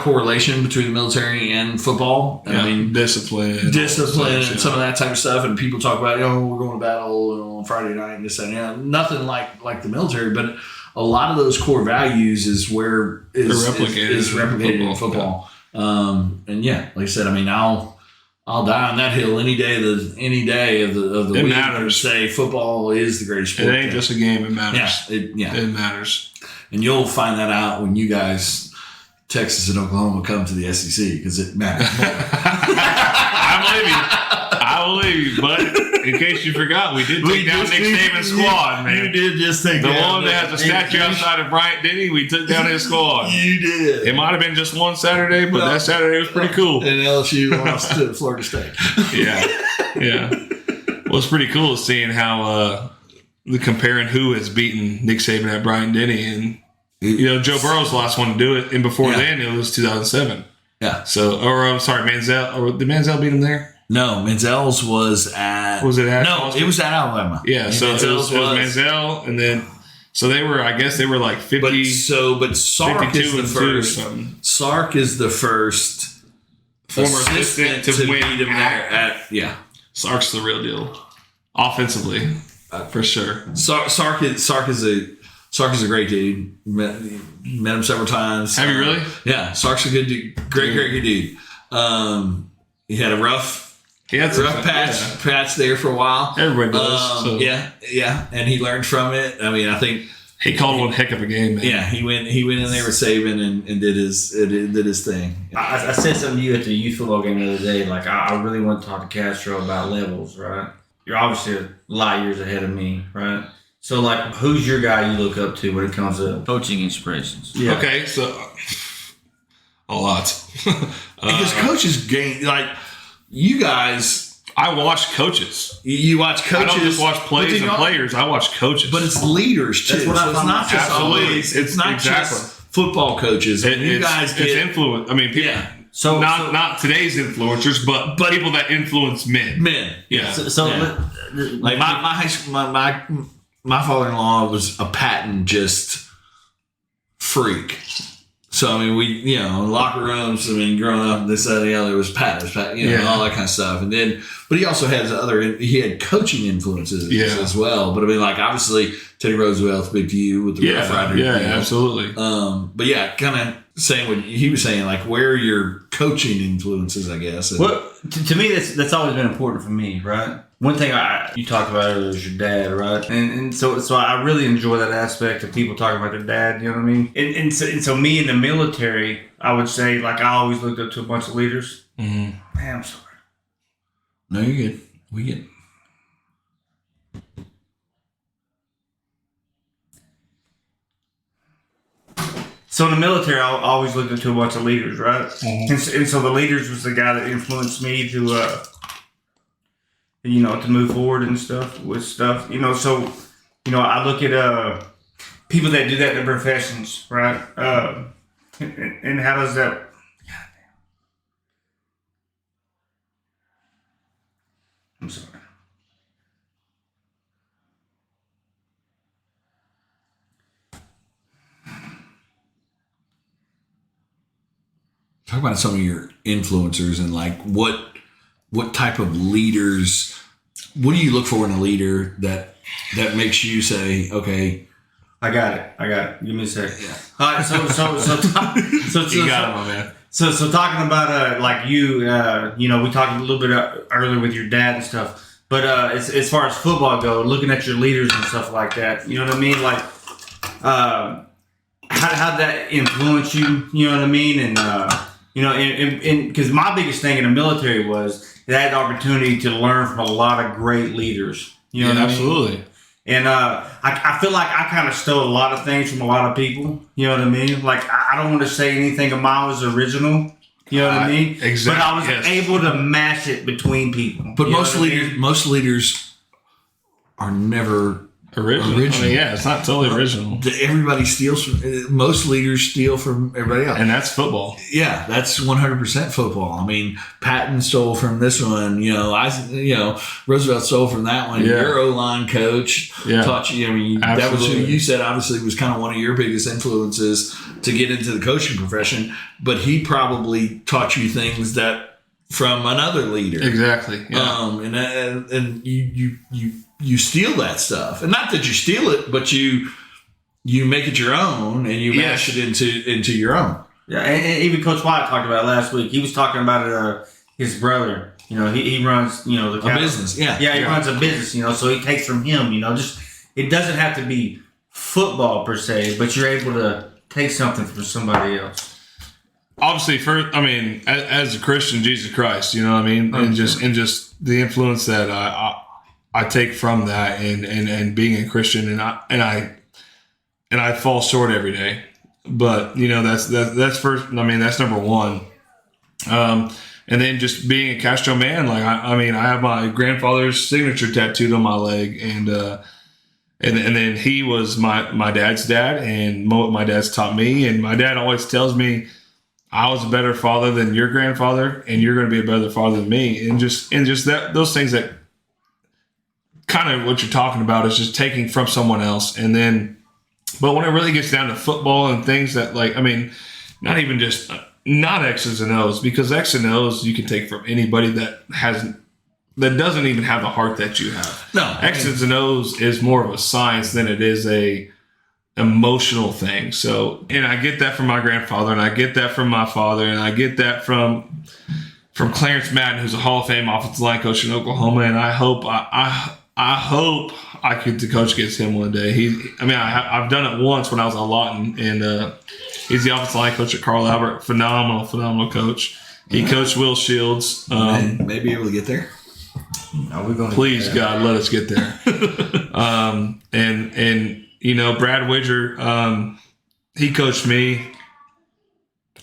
correlation between the military and football. Yeah, I mean, discipline, and some of that type of stuff. And people talk about, we're going to battle on Friday night and this and that. Nothing like the military, but a lot of those core values is where is replicated in football. Yeah. And like I said, I mean, I'll die on that hill any day of the week. Matters. Say football is the greatest sport. It ain't just a game. It matters. Yeah, it matters. And you'll find that out when you guys, Texas and Oklahoma, come to the SEC, because it matters. I believe you. But in case you forgot, we did take down Nick Saban's squad, man. You did just take the down one that has a statue outside of Bryant Denny. We took down his squad. You did. It might have been just one Saturday, but that Saturday was pretty cool. And LSU lost to Florida State. Yeah. Well, it's pretty cool seeing how comparing who has beaten Nick Saban at Bryant Denny, and you know, Joe Burrow's the last one to do it, and before then it was 2007. Yeah. So, Manziel, or did Manziel beat him there? No, Manziel's was at. Was it at? No, it was at Alabama. Yeah, so it was Manziel, and then So they were, I guess, like 50. But Sark is the first. Sark is the first former assistant to win beat him there. Sark's the real deal, offensively, for sure. Sark is a great dude. Met him several times. Have you really? Yeah, Sark's a good dude. Great good dude. He had a rough patch there for a while. Everybody does. Yeah, and he learned from it. I mean, I think he called one heck of a game, man. Yeah, he went in there with Saban and did his thing. I said something to you at the youth football game the other day. Like, I really want to talk to Castro about levels, right? You're obviously a lot of years ahead of me, right? So, like, who's your guy you look up to when it comes to coaching inspirations? Yeah. Okay, so a lot. Because coaches gain, like, you guys. I watch coaches. You watch coaches. I don't just watch plays and players. I watch coaches. But it's leaders, too. That's what so it's not just always. It's not just football coaches. You guys get influence. I mean, people. Yeah. So not today's influencers, but people that influence men. Yeah. Like my high school, my father-in-law was a patent just freak. So, I mean, we, locker rooms, I mean, growing up, this, that, and the other was Pat, all that kind of stuff. And then, but he also had he had coaching influences as well. But I mean, like, obviously, Teddy Roosevelt's big to you with the Rough Rider. Yeah, absolutely. But yeah, kind of saying what he was saying, like, where are your coaching influences, I guess? Well, to me, that's always been important for me, right? One thing you talked about earlier is your dad, right? And so I really enjoy that aspect of people talking about their dad, you know what I mean? And so me in the military, I would say, like, I always looked up to a bunch of leaders. Mm-hmm. Man, I'm sorry. No, you're good. We get So in the military, I always looked up to a bunch of leaders, right? Mm-hmm. And so the leaders was the guy that influenced me to move forward and stuff. So, I look at people that do that in their professions, right? And how does that... I'm sorry. Talk about some of your influencers and, like, what type of leaders, what do you look for in a leader that makes you say, okay, I got it. Give me a second. Yeah. All right. So You got it, my man. So talking about like you, we talked a little bit earlier with your dad and stuff. But as far as football goes, looking at your leaders and stuff like that, you know what I mean? Like, how that influence you? You know what I mean? And because my biggest thing in the military was that I had the opportunity to learn from a lot of great leaders. You know what I mean? Absolutely. And I feel like I kind of stole a lot of things from a lot of people. You know what I mean? Like, I don't want to say anything of mine was original. You know what I mean? Exactly. But I was able to match it between people. But most leaders are never original. I mean, it's not totally original. Everybody steals from. Most leaders steal from everybody else, and that's football. Yeah, that's 100% football. I mean, Patton stole from this one. Roosevelt stole from that one. Yeah. Your O-line coach taught you. I mean, that was who you said obviously was kind of one of your biggest influences to get into the coaching profession. But he probably taught you things that from another leader. Exactly. Yeah. And you steal that stuff, and not that you steal it, but you make it your own, and you mash it into your own. Yeah, and even Coach White talked about it last week. He was talking about his brother. He runs the business. He runs a business. So he takes from him. Just it doesn't have to be football per se, but you're able to take something from somebody else. Obviously, as a Christian, Jesus Christ, you know what I mean, and just the influence that I take from that, and being a Christian, and I fall short every day, but that's first. I mean, that's number one, and then just being a Castro man. Like I have my grandfather's signature tattooed on my leg, and then he was my dad's dad, and what my dad's taught me, and my dad always tells me, I was a better father than your grandfather, and you're going to be a better father than me, and just that those things that. Kind of what you're talking about is just taking from someone else and then But when it really gets down to football and things that, like, I mean, not even just not X's and O's, because X and O's you can take from anybody that doesn't even have the heart that you have. No, X's and O's is more of a science than it is a emotional thing. So, and I get that from my grandfather, and I get that from my father, and I get that from Clarence Madden, who's a Hall of Fame offensive line coach in Oklahoma. And I hope I hope I could coach against him one day. I've done it once when I was at Lawton, and he's the offensive line coach at Carl Albert. Phenomenal coach. He coached Will Shields. Maybe able to get there. Are we going? Please, God, let us get there. And you know, Brad Widger, he coached me,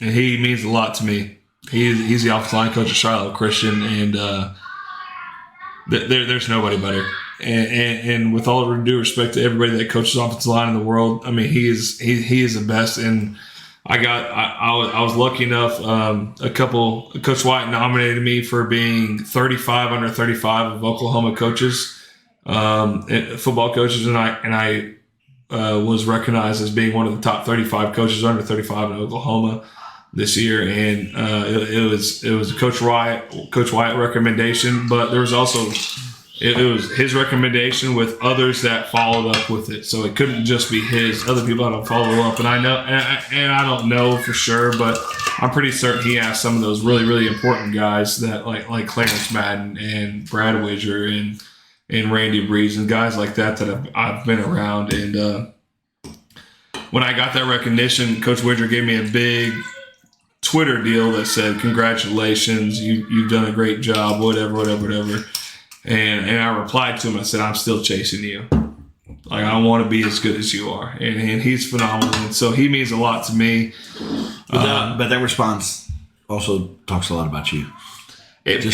and he means a lot to me. He's the offensive line coach at Shiloh Christian, and there's nobody better. And with all due respect to everybody that coaches offensive line in the world, I mean, he is the best. And I was lucky enough. Coach White nominated me for being 35 under 35 of Oklahoma coaches, football coaches, and I was recognized as being one of the top 35 coaches under 35 in Oklahoma this year. And it was Coach White recommendation, but there was also it was his recommendation with others that followed up with it. So it couldn't just be his. Other people had to follow up. And I know, and I don't know for sure, but I'm pretty certain he asked some of those really, really important guys that like Clarence Madden and Brad Widger and Randy Breeze and guys like that I've been around. And when I got that recognition, Coach Widger gave me a big Twitter deal that said, "Congratulations, you've done a great job, whatever." And I replied to him. I said, "I'm still chasing you. Like, I want to be as good as you are." And he's phenomenal. And so he means a lot to me. But that response also talks a lot about you. It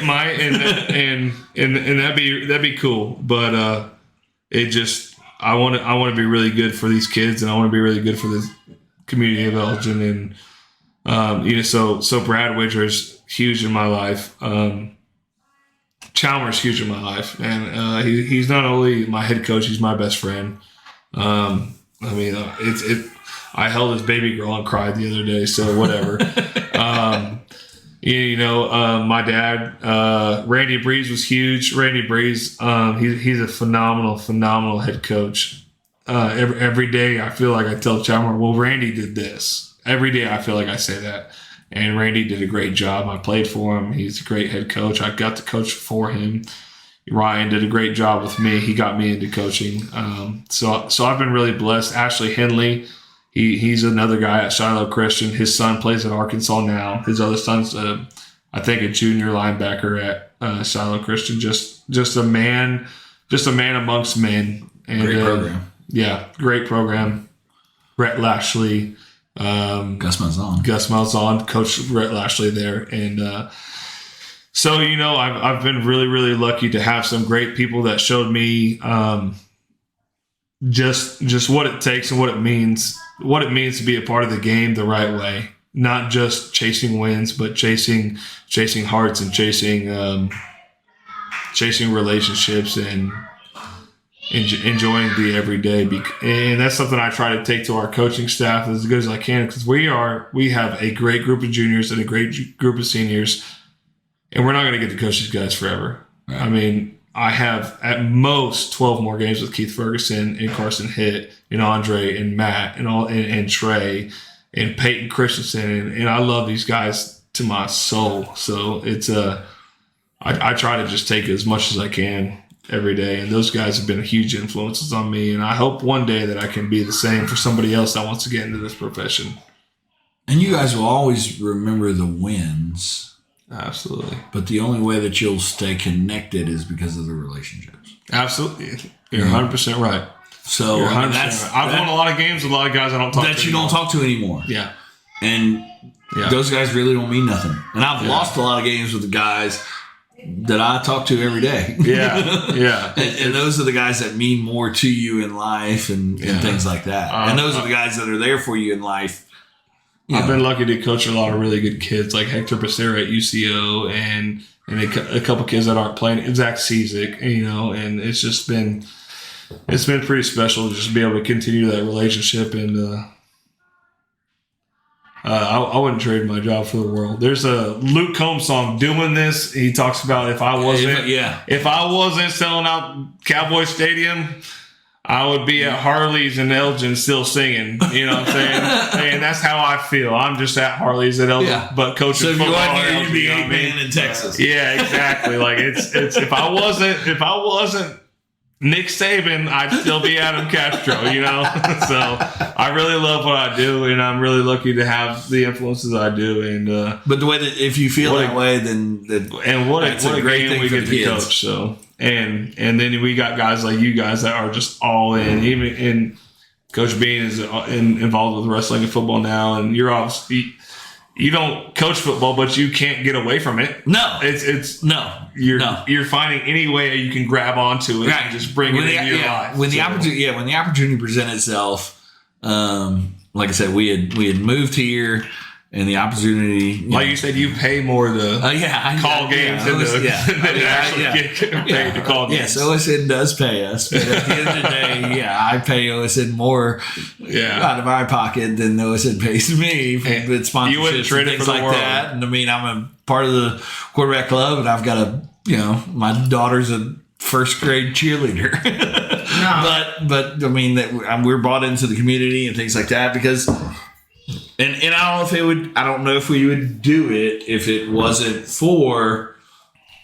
might, and that'd be cool. But I want to be really good for these kids, and I want to be really good for the community of Elgin. And so Brad Widger is huge in my life. Chalmers huge in my life, and he's not only my head coach, he's my best friend. I held his baby girl and cried the other day, so whatever. My dad, Randy Breeze, was huge. Randy Breeze, he's a phenomenal head coach. Every day I feel like I tell Chalmers, well, Randy did this. Every day I feel like I say that. And Randy did a great job. I played for him. He's a great head coach. I got to coach for him. Ryan did a great job with me. He got me into coaching. So I've been really blessed. Ashley Henley, he's another guy at Shiloh Christian. His son plays at Arkansas now. His other son's, I think, a junior linebacker at Shiloh Christian. Just a man amongst men. And, great program. Yeah, great program. Brett Lashley. Gus Malzahn, Coach Brett Lashley there. And so, I've been really, really lucky to have some great people that showed me just what it takes and what it means to be a part of the game the right way. Not just chasing wins, but chasing hearts and chasing relationships and enjoying the everyday. And that's something I try to take to our coaching staff as good as I can, because we have a great group of juniors and a great group of seniors, and we're not going to get to coach these guys forever. Right. I mean, I have at most 12 more games with Keith Ferguson and Carson Hitt and Andre and Matt and Trey and Peyton Christensen, and I love these guys to my soul. So it's I try to just take as much as I can every day, and those guys have been huge influences on me, and I hope one day that I can be the same for somebody else that wants to get into this profession. And you guys will always remember the wins. Absolutely. But the only way that you'll stay connected is because of the relationships. Absolutely. You're 100% right. So I've won a lot of games with a lot of guys I don't talk to that you don't talk to anymore. Yeah. And those guys really don't mean nothing. And I've lost a lot of games with the guys that I talk to every day. Yeah. and those are the guys that mean more to you in life and things like that. And those are the guys that are there for you in life. I've been lucky to coach a lot of really good kids like Hector Becerra at UCO and a couple kids that aren't playing, Zach Cizik, and it's just been it's been pretty special to just be able to continue that relationship. And I wouldn't trade my job for the world. There's a Luke Combs song, "Doing This." He talks about if I wasn't selling out Cowboy Stadium, I would be at Harley's in Elgin still singing. You know what I'm saying? And that's how I feel. I'm just at Harley's at Elgin, but coaching so football. So if you you'd be a man in Texas. Yeah, exactly. Like it's if I wasn't Nick Saban, I'd still be Adam Castro, you know? So I really love what I do, and I'm really lucky to have the influences I do. And but the way that if you feel that way, then what a great thing we get to coach. So and then we got guys like you guys that are just all in. Even in Coach Bean is involved with wrestling and football now, and you're obviously. You don't coach football, but you can't get away from it. No, you're finding any way you can grab onto it and just bring it into your life. When the opportunity presented itself, like I said, we had moved here, and the opportunity, you said, you pay more to call games than get paid to call games. Yes, OSN does pay us, but at the end of the day, I pay OSN more out of my pocket than OSN pays me with sponsorships and things like that. And I mean, I'm a part of the quarterback club, and I've got my daughter's a first grade cheerleader. But I mean, that we're bought into the community and things like that because. And I don't know if we would do it if it wasn't for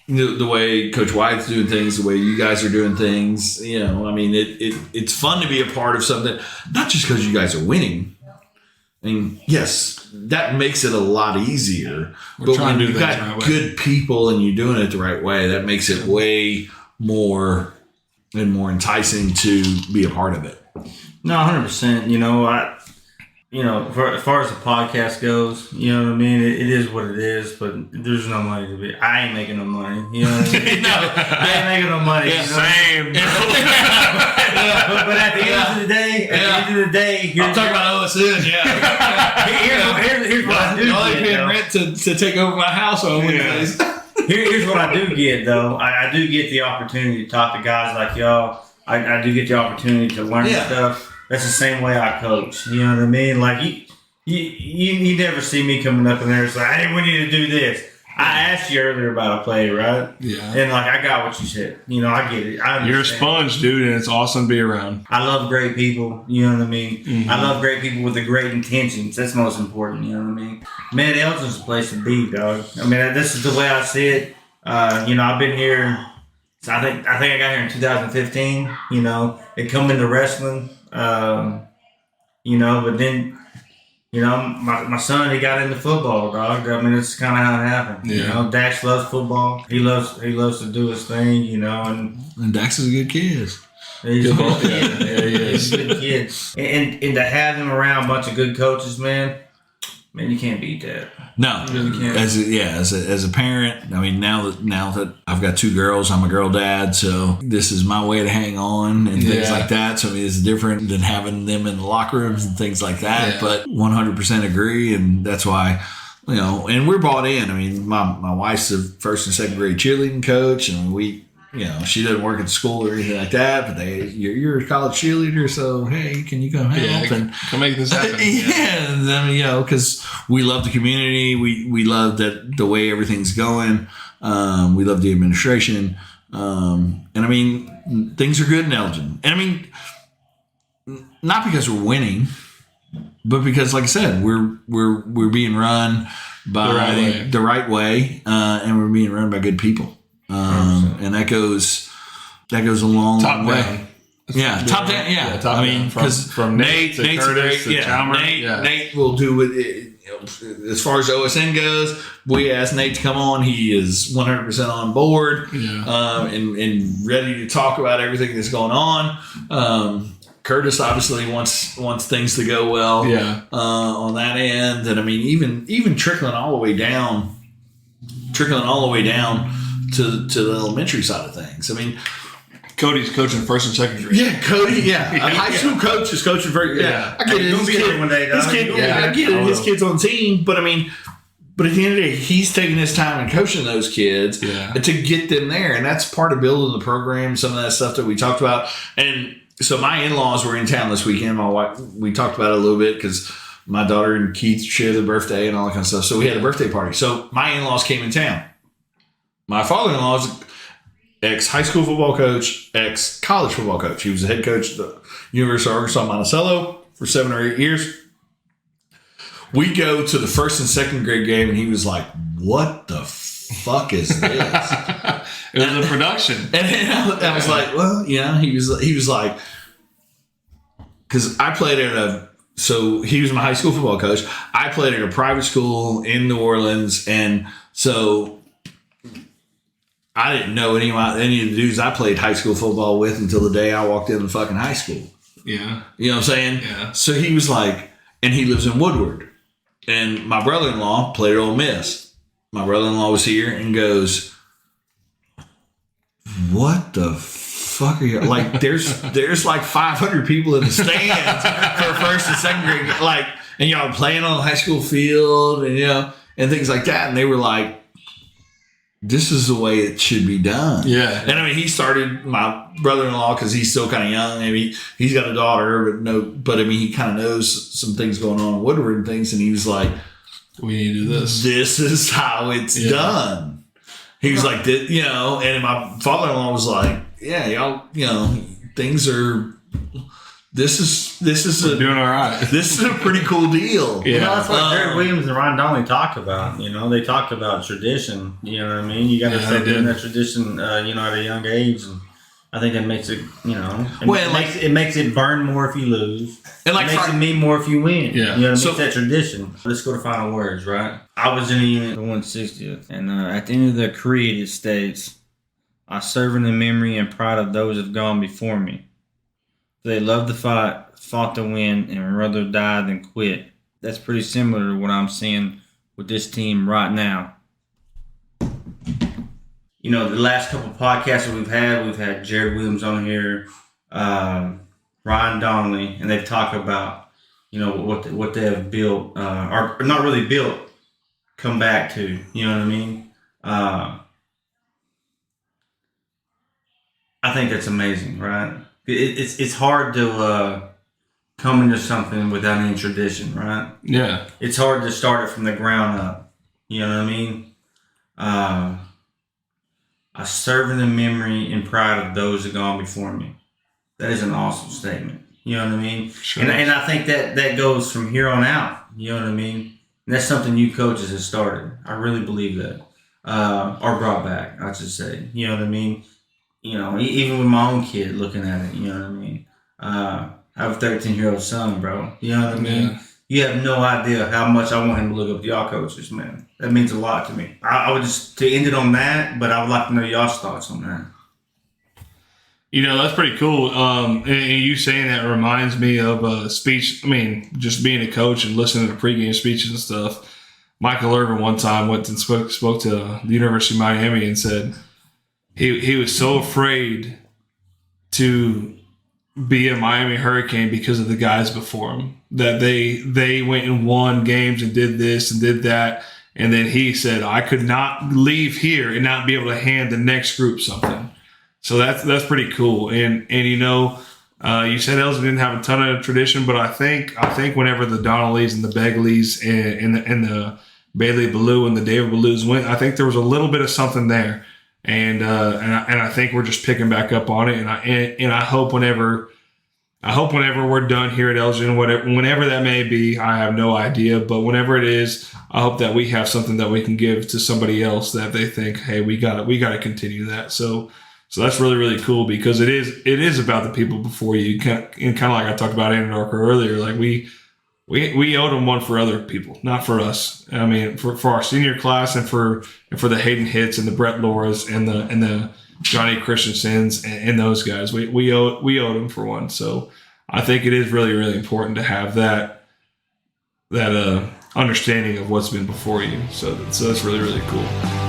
the way Coach White's doing things, the way you guys are doing things. You know, I mean, it's fun to be a part of something, not just because you guys are winning. I mean, yes, that makes it a lot easier. But when you've got good people and you're doing it the right way, that makes it way more and more enticing to be a part of it. No, 100%. As far as the podcast goes, you know what I mean? It is what it is, but there's no money to be. I ain't making no money. You know what I mean? I ain't making no money. Yeah, same. But at the end of the day, I'm talking about OSN, here's what I do get. I'm paying rent to take over my house on Wednesdays. Here's what I do get, though. I do get the opportunity to talk to guys like y'all. I do get the opportunity to learn stuff. That's the same way I coach. You know what I mean? Like you never see me coming up in there. It's like, hey, we need to do this. I asked you earlier about a play, right? Yeah. And I got what you said. You know, I get it. I understand. You're a sponge, dude, and it's awesome to be around. I love great people. You know what I mean? Mm-hmm. I love great people with the great intentions. That's most important. You know what I mean? Man, Elgin's a place to be, dog. I mean, this is the way I see it. I've been here. So I think I got here in 2015. You know, it come into wrestling. But then, my son, he got into football, dog. I mean, it's kind of how it happened. Yeah. You know, Dax loves football. He loves to do his thing, and Dax is a good kid. He's a good kid. Yeah, he's a good kid. And to have him around a bunch of good coaches, man, you can't beat that. No, you really can't. As a parent, I mean, now that I've got two girls, I'm a girl dad, so this is my way to hang on and things like that. So I mean, it's different than having them in the locker rooms and things like that. Yeah. But 100% agree, and that's why, and we're bought in. I mean, my wife's a first and second grade cheerleading coach, and she doesn't work at school or anything like that, but you're a college cheerleader, so hey, can you come help and come make this happen? And then because we love the community, we love the way everything's going. We love the administration, and I mean things are good in Elgin, and I mean not because we're winning, but because, like I said, we're being run by the right way, and we're being run by good people. And that goes a long way. Down. Yeah, top down. Yeah, I mean, because from Nate to Curtis to Chalmer. Nate will do it. As far as OSN goes, we asked Nate to come on. He is 100% on board, and ready to talk about everything that's going on. Curtis obviously wants things to go well. On that end, and I mean, even trickling all the way down to the elementary side of things. I mean, Cody's coaching first and second grade. Yeah, Cody. Yeah, a high school coach is coaching first. Yeah, I get it. His kid one day, I get it. His kid's on the team, but I mean, But at the end of the day, he's taking his time and coaching those kids to get them there. And that's part of building the program, some of that stuff that we talked about. And so my in-laws were in town this weekend. My wife, we talked about it a little bit because my daughter and Keith share the birthday and all that kind of stuff. So we had a birthday party. So my in-laws came in town. My father-in-law is ex-high school football coach, ex-college football coach. He was the head coach at the University of Arkansas Monticello for 7 or 8 years. We go to the first and second grade game, and he was like, "What the fuck is this?" It was a production. And I was like, "Well, he was like, because I played at so he was my high school football coach. I played at a private school in New Orleans, and so I didn't know any of the dudes I played high school football with until the day I walked into fucking high school. Yeah. You know what I'm saying? Yeah. So he was like, and he lives in Woodward. And my brother-in-law played at Ole Miss. My brother-in-law was here and goes, "What the fuck are you like?" There's like 500 people in the stands for first and second grade, like, and y'all playing on the high school field, and and things like that. And they were like, "This is the way it should be done." Yeah. And I mean, he started, my brother-in-law, because he's still kind of young. Maybe he's got a daughter, but I mean, he kind of knows some things going on in Woodward and things. And he was like, "We need to do this. This is how it's done." He was like, and my father-in-law was like, "Yeah, y'all, things are, this is We're doing all right. This is a pretty cool deal." Yeah. That's what Jared Williams and Ron Donnelly talked about. They talked about tradition. You know what I mean? You got to start doing that tradition, at a young age. And I think that makes it, it makes it burn more if you lose. And it makes it mean more if you win. Yeah. It's that tradition. Let's go to final words, right? I was in the unit, the 160th. And at the end of the creed, it states, "I serve in the memory and pride of those who have gone before me. They loved the fight, fought to win, and rather die than quit." That's pretty similar to what I'm seeing with this team right now. The last couple podcasts that we've had Jared Williams on here, Ryan Donnelly, and they've talked about, what they have built, or not really built, come back to. You know what I mean? I think that's amazing, right? It's hard to come into something without any tradition, right? Yeah. It's hard to start it from the ground up. You know what I mean? I serve in the memory and pride of those who have gone before me. That is an awesome statement. You know what I mean? Sure. And I think that goes from here on out. You know what I mean? And that's something you coaches have started. I really believe that. Or brought back, I should say. You know what I mean? Even with my own kid looking at it, you know what I mean? I have a 13-year-old son, bro. You know what I mean? Yeah. You have no idea how much I want him to look up to y'all coaches, man. That means a lot to me. I would just, to end it on that, but I would like to know y'all's thoughts on that. That's pretty cool. And you saying that reminds me of a speech. I mean, just being a coach and listening to pregame speeches and stuff. Michael Irvin one time went and spoke to the University of Miami and said he was so afraid to be a Miami Hurricane because of the guys before him, that they went and won games and did this and did that. And then he said, "I could not leave here and not be able to hand the next group something." So that's pretty cool. And you said Elgin didn't have a ton of tradition, but I think whenever the Donnellys and the Begleys and the Bailey Ballou and the David Ballous went, I think there was a little bit of something there. And I think we're just picking back up on it. And I hope whenever we're done here at Elgin, whenever that may be, I have no idea. But whenever it is, I hope that we have something that we can give to somebody else that they think, hey, we got to continue that. So that's really, really cool, because it is about the people before you. And kind of like I talked about Anadarko earlier, like we owed them one for other people, not for us. I mean, for our senior class and for the Hayden Hitts and the Brett Lauras and the Johnny Christensens and those guys, we owed them for one. So I think it is really, really important to have that understanding of what's been before you. So that's really, really cool.